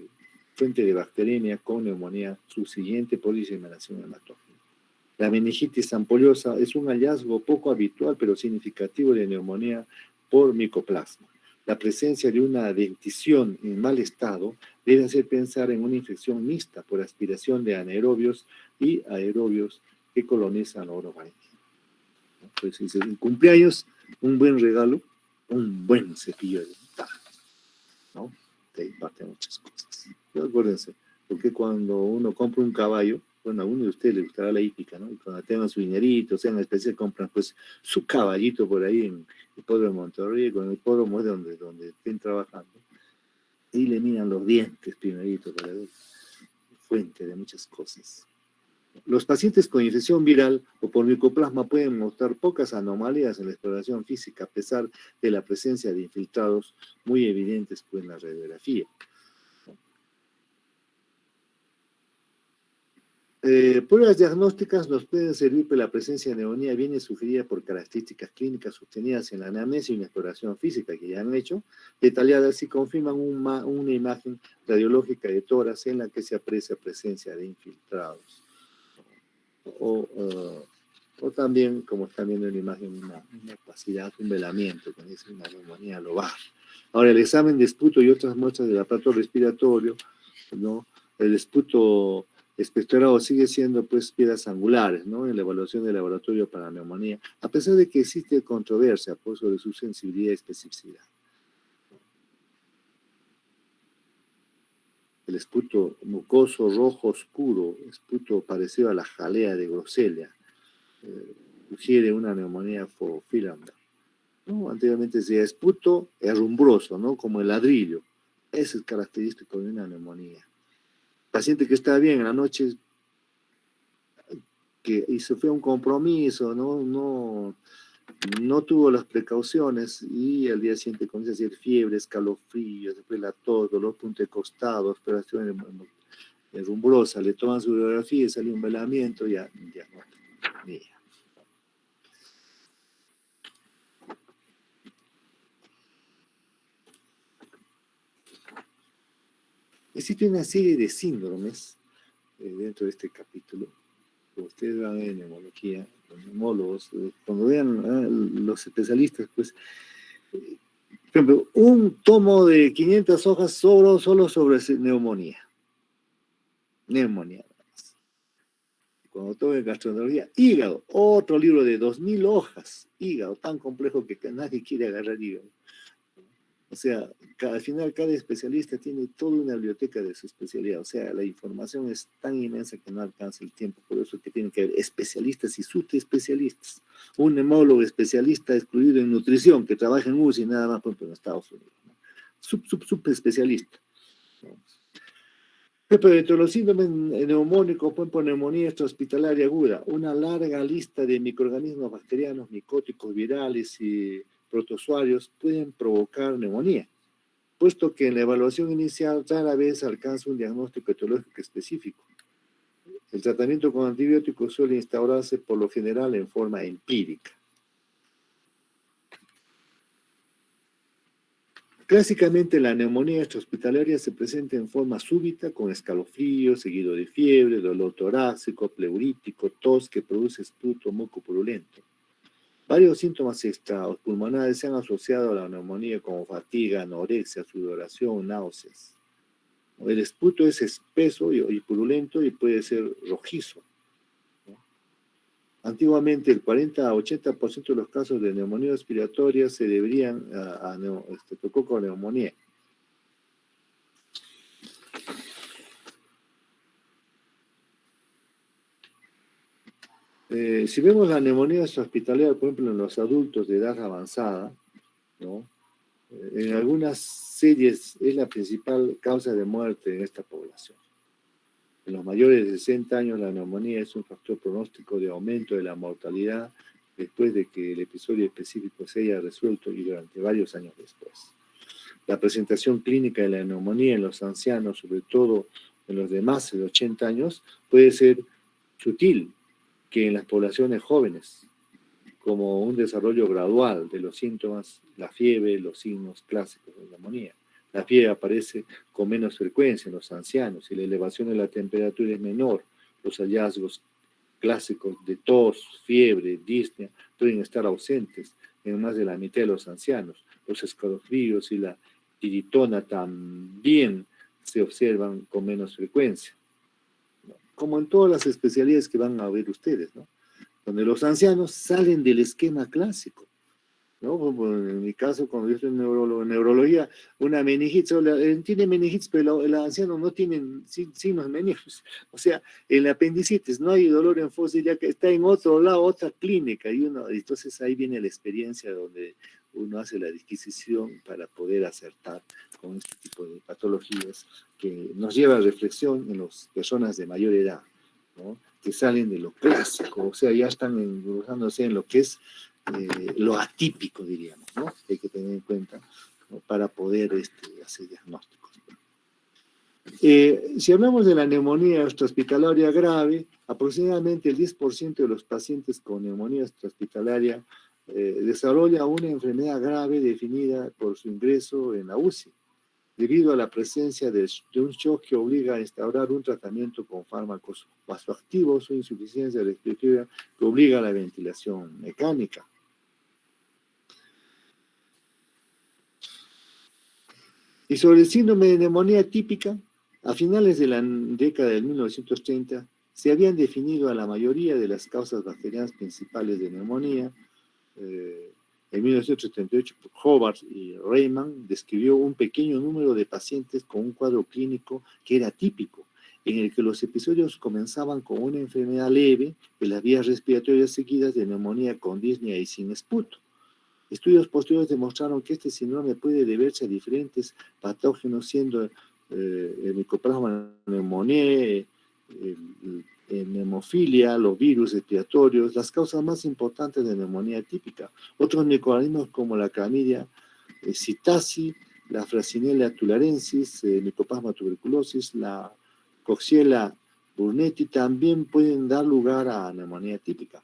de bacteriemia con neumonía subsiguiente por diseminación hematógena. La meningitis ampoliosa es un hallazgo poco habitual pero significativo de neumonía por micoplasma. La presencia de una dentición en mal estado debe hacer pensar en una infección mixta por aspiración de anaerobios y aerobios que colonizan la orofaringe. Entonces, en cumpleaños, un buen regalo, un buen cepillo de dientes, ¿no? Te imparte muchas cosas. Pero acuérdense, porque cuando uno compra un caballo, bueno, a uno de ustedes le gustará la hípica, ¿no? Y cuando tengan su dinerito, sean especial, compran pues su caballito por ahí en el pueblo de Monterrey, con el pueblo donde estén trabajando, y le miran los dientes primerito para ver fuente de muchas cosas. Los pacientes con infección viral o por micoplasma pueden mostrar pocas anomalías en la exploración física, a pesar de la presencia de infiltrados muy evidentes pues, en la radiografía. Pruebas diagnósticas nos pueden servir, pero la presencia de neumonía viene sugerida por características clínicas obtenidas en la anamnesis y una exploración física que ya han hecho, detalladas y confirman una imagen radiológica de tórax en la que se aprecia presencia de infiltrados. O también, como están viendo en la imagen, una opacidad, un velamiento, que dice una neumonía lobar. Ahora, el examen de esputo y otras muestras del aparato respiratorio, ¿no? El esputo espectorado sigue siendo, pues, piedras angulares, ¿no? En la evaluación del laboratorio para neumonía, a pesar de que existe controversia, pues, sobre su sensibilidad y especificidad. El esputo mucoso rojo oscuro, esputo parecido a la jalea de Grosselia, sugiere una neumonía fofilanda, ¿no? Anteriormente decía esputo herrumbroso, ¿no? Como el ladrillo. Ese es característico de una neumonía. Paciente que está bien en la noche y se fue a un compromiso, no tuvo las precauciones y al día siguiente comienza a hacer fiebre, escalofríos, después la tos, dolor punto de costado, exploración herrumbrosa, le toman su radiografía y sale un velamiento, ya no. Existe una serie de síndromes dentro de este capítulo. Ustedes van en neumología, los neumólogos, cuando vean los especialistas, pues, por ejemplo, un tomo de 500 hojas solo sobre neumonía. Neumonía. Cuando tomen gastroenterología, hígado, otro libro de 2000 hojas, hígado, tan complejo que nadie quiere agarrar hígado. O sea, al final cada especialista tiene toda una biblioteca de su especialidad. O sea, la información es tan inmensa que no alcanza el tiempo. Por eso que tienen que haber especialistas y subespecialistas. Un neumólogo especialista excluido en nutrición que trabaja en UCI nada más, por ejemplo, en Estados Unidos, ¿no? Subespecialista, ¿no? Pero dentro de los síndromes neumónicos, por ejemplo, neumonía extrahospitalaria aguda, una larga lista de microorganismos bacterianos, micóticos, virales y protozoarios pueden provocar neumonía, puesto que en la evaluación inicial rara vez alcanza un diagnóstico etiológico específico. El tratamiento con antibióticos suele instaurarse por lo general en forma empírica. Clásicamente la neumonía extrahospitalaria se presenta en forma súbita con escalofrío, seguido de fiebre, dolor torácico, pleurítico, tos que produce esputo mucopurulento. Varios síntomas extrapulmonares se han asociado a la neumonía como fatiga, anorexia, sudoración, náuseas. El esputo es espeso y purulento y puede ser rojizo. Antiguamente, el 40 a 80% de los casos de neumonía respiratoria se deberían a neumonía. Si vemos la neumonía extrahospitalaria, por ejemplo, en los adultos de edad avanzada, ¿no? En algunas series es la principal causa de muerte en esta población. En los mayores de 60 años, la neumonía es un factor pronóstico de aumento de la mortalidad después de que el episodio específico se haya resuelto y durante varios años después. La presentación clínica de la neumonía en los ancianos, sobre todo en los de más de 80 años, puede ser sutil que en las poblaciones jóvenes, como un desarrollo gradual de los síntomas, la fiebre, los signos clásicos de la neumonía. La fiebre aparece con menos frecuencia en los ancianos y la elevación de la temperatura es menor. Los hallazgos clásicos de tos, fiebre, disnea pueden estar ausentes en más de la mitad de los ancianos. Los escalofríos y la tiritona también se observan con menos frecuencia, ¿no? Como en todas las especialidades que van a ver ustedes, ¿no? Donde los ancianos salen del esquema clásico, ¿no? En mi caso, cuando yo estoy en neurología, una meningitis, tiene meningitis, pero el anciano no tiene signos meningitis. O sea, el apendicitis, no hay dolor en fósil, ya que está en otro lado, otra clínica, entonces ahí viene la experiencia donde uno hace la disquisición para poder acertar con este tipo de patologías que nos lleva a reflexión en las personas de mayor edad, ¿no? Que salen de lo clásico, o sea, ya están englosándose en lo que es lo atípico, diríamos, ¿no? Que hay que tener en cuenta, ¿no? Para poder hacer diagnósticos. Si hablamos de la neumonía extrahospitalaria grave, aproximadamente el 10% de los pacientes con neumonía extrahospitalaria desarrolla una enfermedad grave definida por su ingreso en la UCI, debido a la presencia de un shock que obliga a instaurar un tratamiento con fármacos vasoactivos o insuficiencia respiratoria que obliga a la ventilación mecánica. Y sobre el síndrome de neumonía típica, a finales de la década de 1930 se habían definido a la mayoría de las causas bacterianas principales de neumonía. En 1978, Hobart y Rayman describió un pequeño número de pacientes con un cuadro clínico que era típico, en el que los episodios comenzaban con una enfermedad leve de las vías respiratorias seguidas de neumonía con disnea y sin esputo. Estudios posteriores demostraron que este síndrome puede deberse a diferentes patógenos, siendo el Mycoplasma pneumoniae, hemofilia, los virus respiratorios, las causas más importantes de neumonía típica. Otros microorganismos como la Chlamydia psittaci, la Frachinella tularensis, Mycoplasma tuberculosis, la Coxiella burnetii también pueden dar lugar a neumonía típica.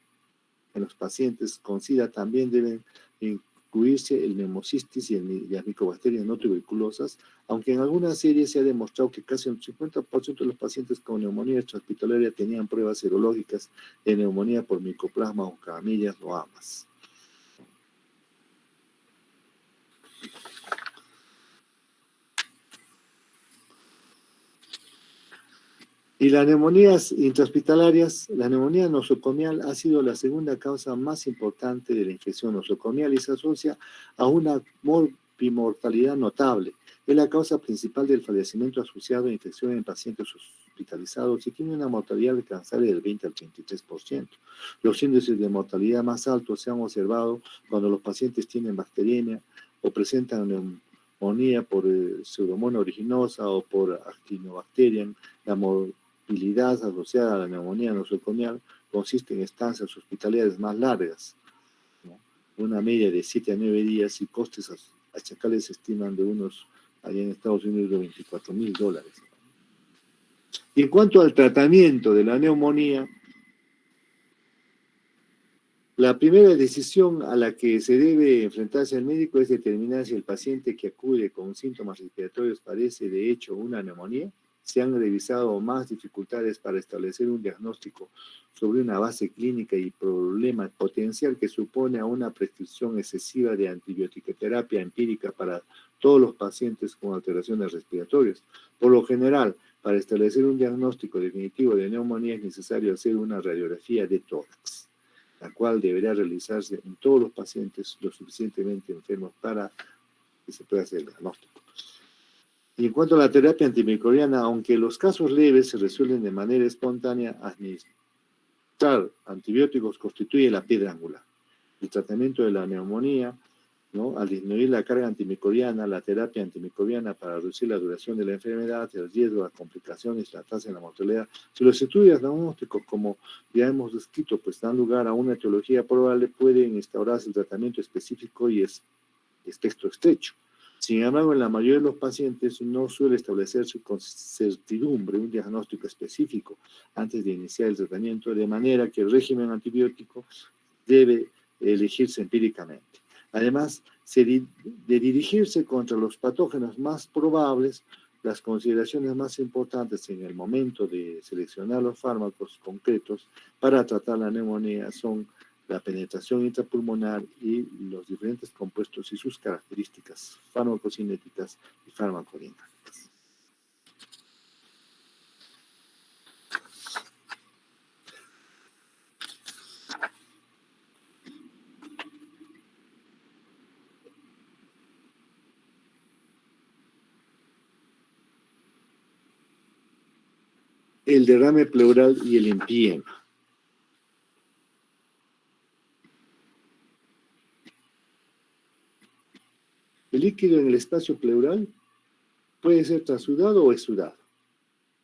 En los pacientes con SIDA también deben incluirse el neumocistis y las micobacterias no tuberculosas, aunque en algunas series se ha demostrado que casi el 50% de los pacientes con neumonía extrahospitalaria tenían pruebas serológicas de neumonía por micoplasma o Chlamydia o ambas. Y las neumonías intrahospitalarias, la neumonía nosocomial ha sido la segunda causa más importante de la infección nosocomial y se asocia a una morbimortalidad notable. Es la causa principal del fallecimiento asociado a infección en pacientes hospitalizados y tiene una mortalidad alcanzable del 20 al 33%. Los índices de mortalidad más altos se han observado cuando los pacientes tienen bacteriemia o presentan neumonía por Pseudomonas aeruginosa o por Actinobacterium. La morbilidad asociada a la neumonía nosocomial consiste en estancias hospitalarias más largas, ¿no? Una media de 7 a 9 días y costes achacales se estiman de unos, allá en Estados Unidos, de $24,000. Y en cuanto al tratamiento de la neumonía, la primera decisión a la que se debe enfrentarse el médico es determinar si el paciente que acude con síntomas respiratorios padece de hecho una neumonía. Se han revisado más dificultades para establecer un diagnóstico sobre una base clínica y problema potencial que supone a una prescripción excesiva de antibioticoterapia empírica para todos los pacientes con alteraciones respiratorias. Por lo general, para establecer un diagnóstico definitivo de neumonía es necesario hacer una radiografía de tórax, la cual deberá realizarse en todos los pacientes lo suficientemente enfermos para que se pueda hacer el diagnóstico. Y en cuanto a la terapia antimicrobiana, aunque los casos leves se resuelven de manera espontánea, administrar antibióticos constituye la piedra angular. El tratamiento de la neumonía, ¿no? Al disminuir la carga antimicrobiana, la terapia antimicrobiana para reducir la duración de la enfermedad, el riesgo, las complicaciones, la tasa de la mortalidad. Si los estudios diagnósticos, como ya hemos descrito, pues dan lugar a una etiología probable, pueden instaurarse el tratamiento específico y es texto estrecho. Sin embargo, en la mayoría de los pacientes no suele establecerse con certidumbre un diagnóstico específico antes de iniciar el tratamiento, de manera que el régimen antibiótico debe elegirse empíricamente. Además, de dirigirse contra los patógenos más probables, las consideraciones más importantes en el momento de seleccionar los fármacos concretos para tratar la neumonía son la penetración intrapulmonar y los diferentes compuestos y sus características farmacocinéticas y farmacodinámicas. el derrame pleural y el empiema. El líquido en el espacio pleural puede ser transudado o exudado.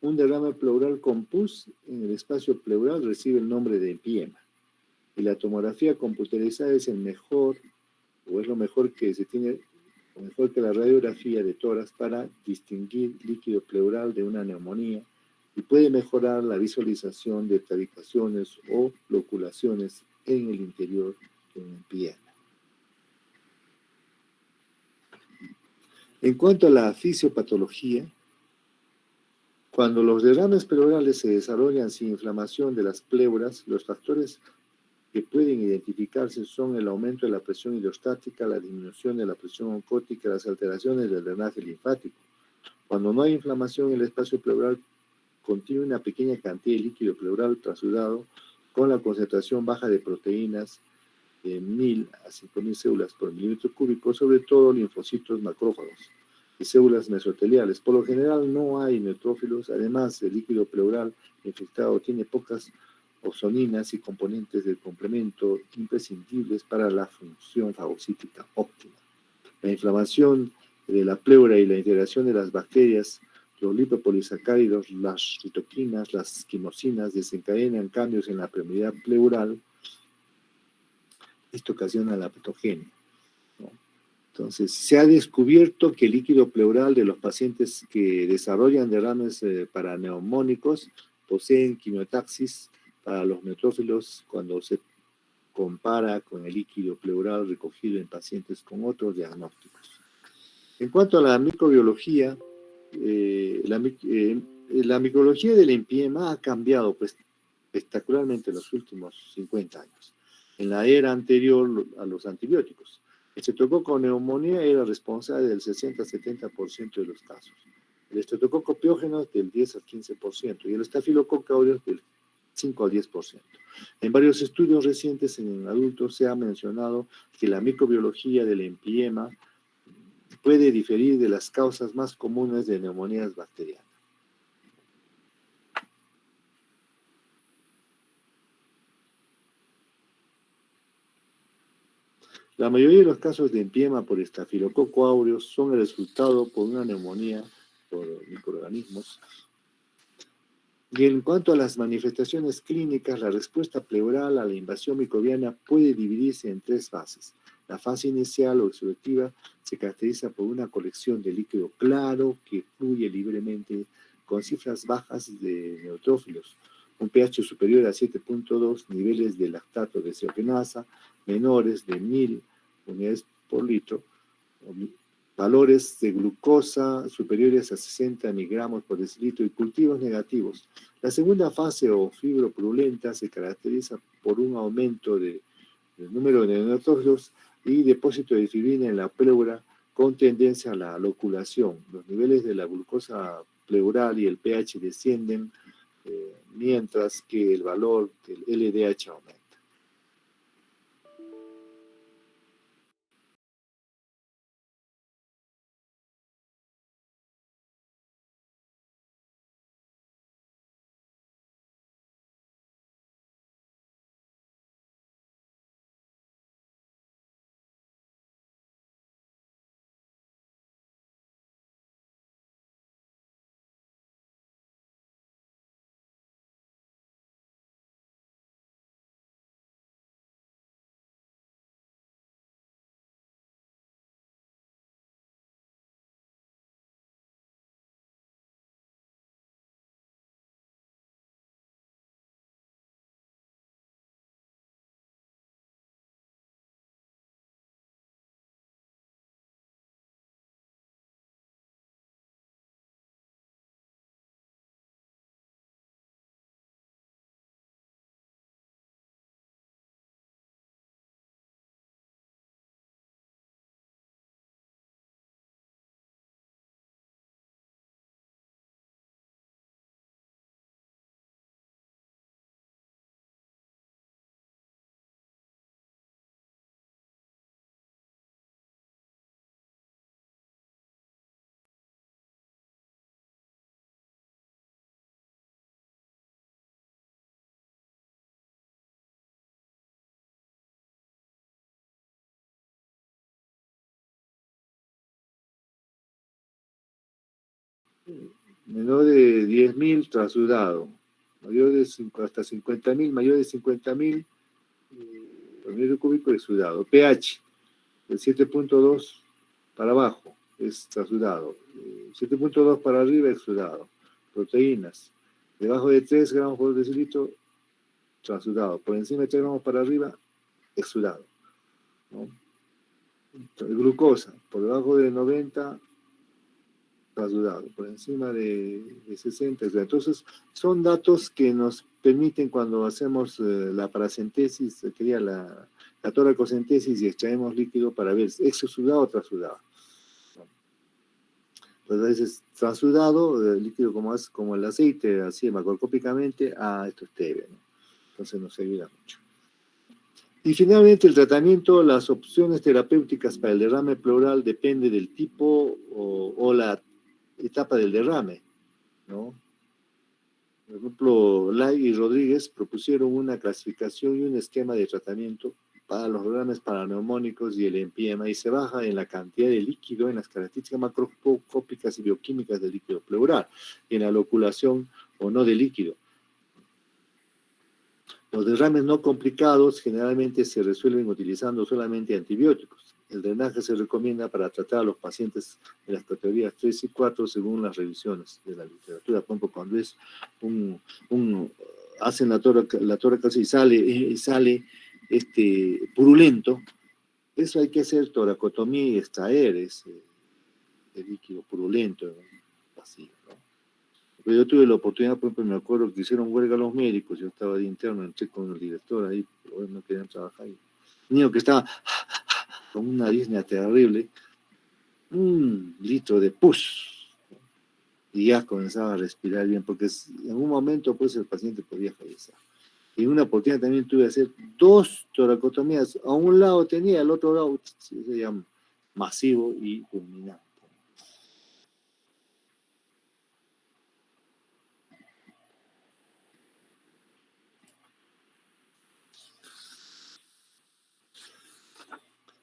Un derrame pleural con pus en el espacio pleural recibe el nombre de empiema. Y la tomografía computerizada es el mejor, o es lo mejor que se tiene, o mejor que la radiografía de tórax para distinguir líquido pleural de una neumonía y puede mejorar la visualización de tabicaciones o loculaciones en el interior de un empiema. En cuanto a la fisiopatología, cuando los derrames pleurales se desarrollan sin inflamación de las pleuras, los factores que pueden identificarse son el aumento de la presión hidrostática, la disminución de la presión oncótica, las alteraciones del drenaje linfático. Cuando no hay inflamación en el espacio pleural, contiene una pequeña cantidad de líquido pleural transudado con la concentración baja de proteínas de 1000 a 5000 células por milímetro cúbico, sobre todo linfocitos macrófagos y células mesoteliales. Por lo general no hay neutrófilos, además el líquido pleural infectado tiene pocas opsoninas y componentes del complemento imprescindibles para la función fagocítica óptima. La inflamación de la pleura y la integración de las bacterias, los lipopolisacáridos, las citoquinas, las quimosinas desencadenan cambios en la permeabilidad pleural. Esto ocasiona la patogenia, ¿no? Entonces, se ha descubierto que el líquido pleural de los pacientes que desarrollan derrames paraneumónicos poseen quimiotaxis para los neutrófilos cuando se compara con el líquido pleural recogido en pacientes con otros diagnósticos. En cuanto a la microbiología, la microbiología del empiema ha cambiado pues, espectacularmente en los últimos 50 años. En la era anterior a los antibióticos, el estreptococo neumonía era responsable del 60-70% de los casos. El estreptococo piógeno del 10 al 15% y el estafilococo aureus del 5 al 10%. En varios estudios recientes en adultos se ha mencionado que la microbiología del empiema puede diferir de las causas más comunes de neumonías bacterianas. La mayoría de los casos de empiema por estafilococo aureus son el resultado por una neumonía por microorganismos. Y en cuanto a las manifestaciones clínicas, la respuesta pleural a la invasión microbiana puede dividirse en tres fases. La fase inicial o exudativa se caracteriza por una colección de líquido claro que fluye libremente con cifras bajas de neutrófilos, un pH superior a 7.2, niveles de lactato desogenasa menores de 1000 unidades por litro, valores de glucosa superiores a 60 miligramos por decilitro y cultivos negativos. La segunda fase o fibropurulenta se caracteriza por un aumento del número de neutrófilos y depósito de fibrina en la pleura con tendencia a la loculación. Los niveles de la glucosa pleural y el pH descienden, mientras que el valor del LDH aumenta. menor de 10.000, transudado. Mayor de hasta 50.000, mayor de 50.000, por metro cúbico exudado. pH, de 7.2 para abajo es transudado. 7.2 para arriba exudado. Proteínas, debajo de 3 gramos por decilitro, transudado. Por encima de 3 gramos para arriba, exudado, ¿no? Glucosa, por debajo de 90, transudado, por encima de 60. Entonces, son datos que nos permiten cuando hacemos la paracentesis, sería la toracocentesis y extraemos líquido para ver exsudado o transudado. Pues a veces transudado, líquido como el aceite, así macroscópicamente, esto es tebia, ¿no? Entonces nos ayuda mucho. Y finalmente el tratamiento, las opciones terapéuticas para el derrame pleural depende del tipo o la etapa del derrame, ¿no? Por ejemplo, Lai y Rodríguez propusieron una clasificación y un esquema de tratamiento para los derrames paraneumónicos y el empiema, y se baja en la cantidad de líquido, en las características macroscópicas y bioquímicas del líquido pleural, y en la loculación o no del líquido. Los derrames no complicados generalmente se resuelven utilizando solamente antibióticos. El drenaje se recomienda para tratar a los pacientes de las categorías 3 y 4 según las revisiones de la literatura. Por ejemplo, cuando es hacen la tórax y sale purulento, eso hay que hacer toracotomía y extraer ese líquido purulento vacío, ¿no? Yo tuve la oportunidad, por ejemplo, me acuerdo que hicieron huelga los médicos, yo estaba de interno, entré con el director ahí, pero no querían trabajar ahí. Niño que estaba con una disnea terrible, un litro de pus, y ya comenzaba a respirar bien, porque en un momento pues el paciente podía fallecer. Y en una oportunidad también tuve que hacer 2 toracotomías, a un lado tenía, al otro lado se llama masivo y fulminante.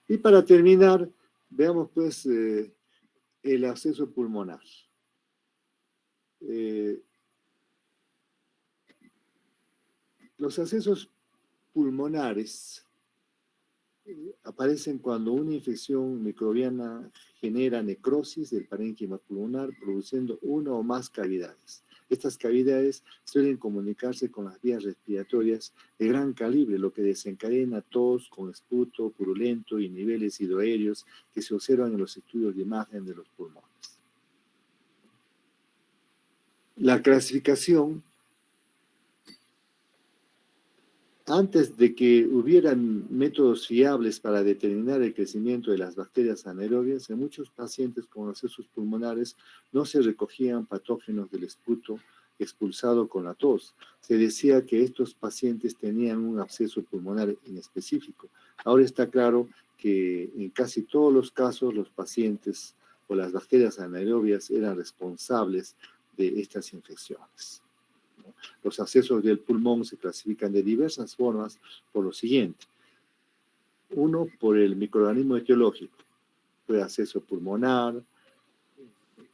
Y para terminar, veamos pues el absceso pulmonar. Los abscesos pulmonares aparecen cuando una infección microbiana genera necrosis del parénquima pulmonar, produciendo una o más cavidades. Estas cavidades suelen comunicarse con las vías respiratorias de gran calibre, lo que desencadena tos con esputo purulento y niveles hidroaéreos que se observan en los estudios de imagen de los pulmones. La clasificación, antes de que hubieran métodos fiables para determinar el crecimiento de las bacterias anaerobias, en muchos pacientes con abscesos pulmonares no se recogían patógenos del esputo expulsado con la tos. Se decía que estos pacientes tenían un absceso pulmonar inespecífico. Ahora está claro que en casi todos los casos los pacientes o las bacterias anaerobias eran responsables de estas infecciones. Los abscesos del pulmón se clasifican de diversas formas por lo siguiente. 1, por el microorganismo etiológico. Puede absceso pulmonar,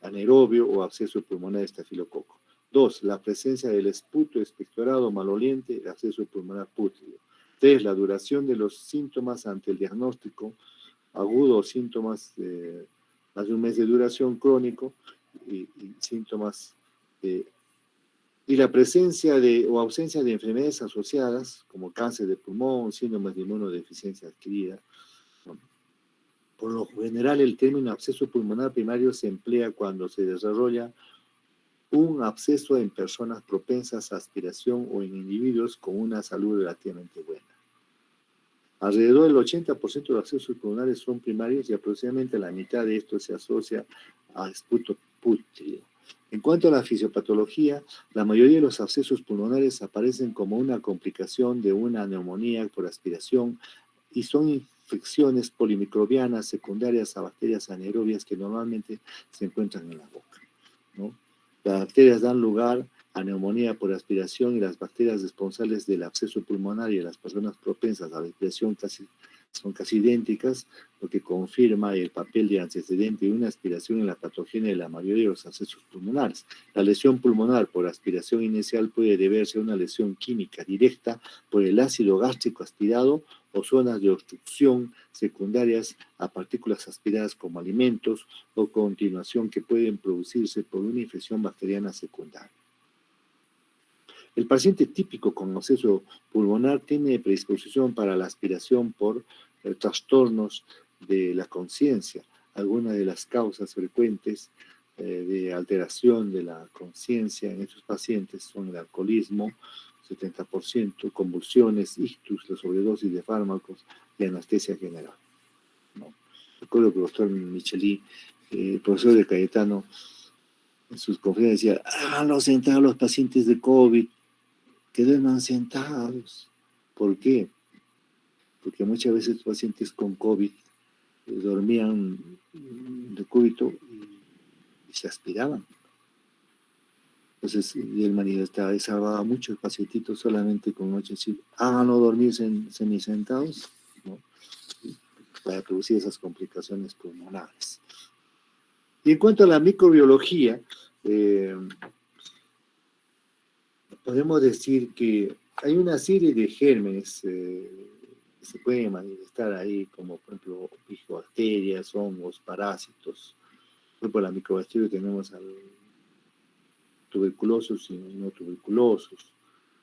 anaerobio o absceso pulmonar estafilococo. 2, la presencia del esputo expectorado maloliente, absceso pulmonar pútrido. 3, la duración de los síntomas ante el diagnóstico agudo o síntomas de más de un mes de duración crónico y síntomas y la presencia o ausencia de enfermedades asociadas, como cáncer de pulmón, síndrome de inmunodeficiencia adquirida. Por lo general, el término absceso pulmonar primario se emplea cuando se desarrolla un absceso en personas propensas a aspiración o en individuos con una salud relativamente buena. Alrededor del 80% de los abscesos pulmonares son primarios y aproximadamente la mitad de estos se asocia a esputo pútrido. En cuanto a la fisiopatología, la mayoría de los abscesos pulmonares aparecen como una complicación de una neumonía por aspiración y son infecciones polimicrobianas secundarias a bacterias anaerobias que normalmente se encuentran en la boca, ¿no? Las bacterias dan lugar a neumonía por aspiración y las bacterias responsables del absceso pulmonar y de las personas propensas a la aspiración casi son casi idénticas, lo que confirma el papel de antecedente de una aspiración en la patogenia de la mayoría de los accesos pulmonares. La lesión pulmonar por aspiración inicial puede deberse a una lesión química directa por el ácido gástrico aspirado o zonas de obstrucción secundarias a partículas aspiradas como alimentos o continuación que pueden producirse por una infección bacteriana secundaria. El paciente típico con acceso pulmonar tiene predisposición para la aspiración por trastornos de la conciencia. Algunas de las causas frecuentes de alteración de la conciencia en estos pacientes son el alcoholismo, 70%, convulsiones, ictus, la sobredosis de fármacos y anestesia general, ¿no? Recuerdo que el doctor Micheli, el profesor de Cayetano, en sus conferencias decía, háganlo sentar a los pacientes de COVID, que duerman sentados. ¿Por qué? Porque muchas veces los pacientes con COVID dormían de cúbito y se aspiraban. Entonces, y él manifestaba, salvaba mucho el pacientito solamente con noche, decir, háganlo dormir semisentados, ¿no? Para producir esas complicaciones pulmonares. Y en cuanto a la microbiología, podemos decir que hay una serie de gérmenes que se pueden manifestar ahí, como por ejemplo bacterias, hongos, parásitos. Por ejemplo, la microbacteria tenemos al tuberculosos y no tuberculosos,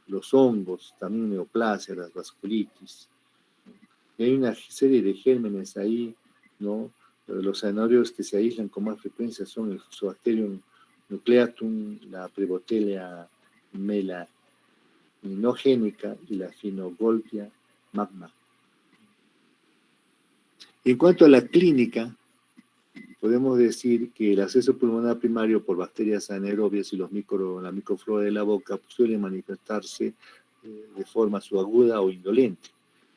los hongos, también neoplasia, las vasculitis. Y hay una serie de gérmenes ahí, ¿no? Los anaerobios que se aíslan con más frecuencia son el Fusobacterium nucleatum, la Prevotella melanogénica y la Phinogolpia magma. En cuanto a la clínica, podemos decir que el acceso pulmonar primario por bacterias anaerobias y la microflora de la boca suele manifestarse de forma subaguda o indolente,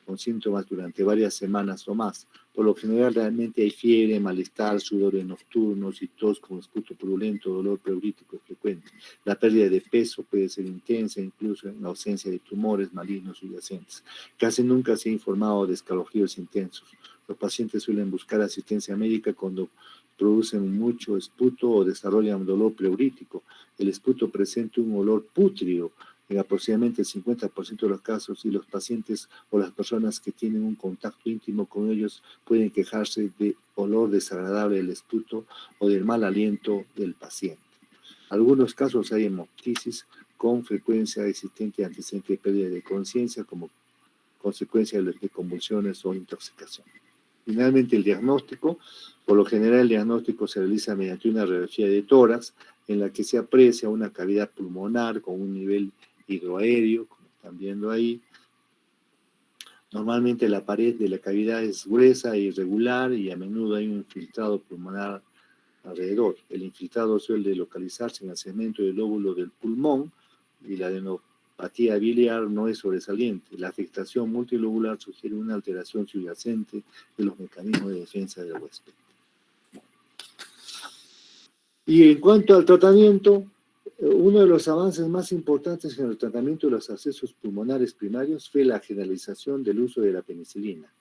con síntomas durante varias semanas o más. Por lo general, realmente hay fiebre, malestar, sudores nocturnos y tos con esputo purulento, dolor pleurítico frecuente. La pérdida de peso puede ser intensa, incluso en la ausencia de tumores malignos subyacentes. Casi nunca se ha informado de escalofríos intensos. Los pacientes suelen buscar asistencia médica cuando producen mucho esputo o desarrollan dolor pleurítico. El esputo presenta un olor pútrido en aproximadamente el 50% de los casos, y los pacientes o las personas que tienen un contacto íntimo con ellos pueden quejarse de olor desagradable del esputo o del mal aliento del paciente. En algunos casos hay hemoptisis con frecuencia existente antecedente de pérdida de conciencia como consecuencia de convulsiones o intoxicación. Finalmente, el diagnóstico. Por lo general, el diagnóstico se realiza mediante una radiografía de tórax en la que se aprecia una cavidad pulmonar con un nivel hidroaéreo, como están viendo ahí. Normalmente la pared de la cavidad es gruesa e irregular y a menudo hay un infiltrado pulmonar alrededor. El infiltrado suele localizarse en el segmento del lóbulo del pulmón y la adenopatía biliar no es sobresaliente. La afectación multilobular sugiere una alteración subyacente de los mecanismos de defensa del huésped. Y en cuanto al tratamiento, uno de los avances más importantes en el tratamiento de los accesos pulmonares primarios fue la generalización del uso de la penicilina.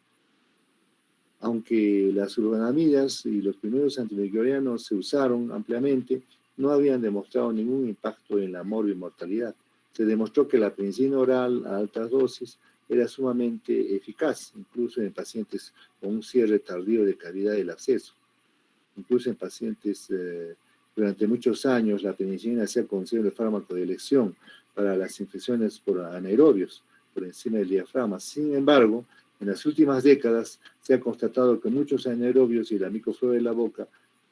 Aunque las sulfonamidas y los primeros antimicrobianos se usaron ampliamente, no habían demostrado ningún impacto en la morbimortalidad. Se demostró que la penicilina oral a altas dosis era sumamente eficaz, incluso en pacientes con un cierre tardío de cavidad del acceso. Incluso en pacientes durante muchos años, la penicilina se ha considerado el fármaco de elección para las infecciones por anaerobios, por encima del diafragma. Sin embargo, en las últimas décadas se ha constatado que muchos anaerobios y la microflora de la boca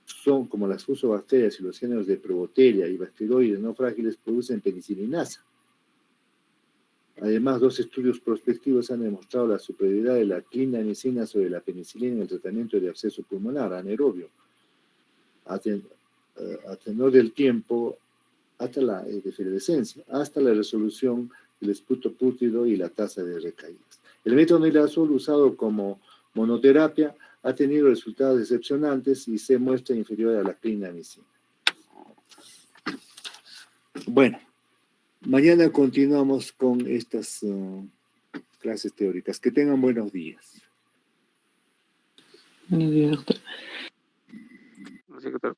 son, como las fusobacterias y los géneros de Prevotella y bacteroides no frágiles, producen penicilinasa. Además, 2 estudios prospectivos han demostrado la superioridad de la clindamicina sobre la penicilina en el tratamiento de absceso pulmonar anaerobio, a tenor del tiempo, hasta la efervescencia, hasta la resolución del esputo pútrido y la tasa de recaídas. El metronidazol usado como monoterapia ha tenido resultados decepcionantes y se muestra inferior a la clindamicina. Bueno, mañana continuamos con estas clases teóricas. Que tengan buenos días. Buenos días, doctor. Buenos días, doctor.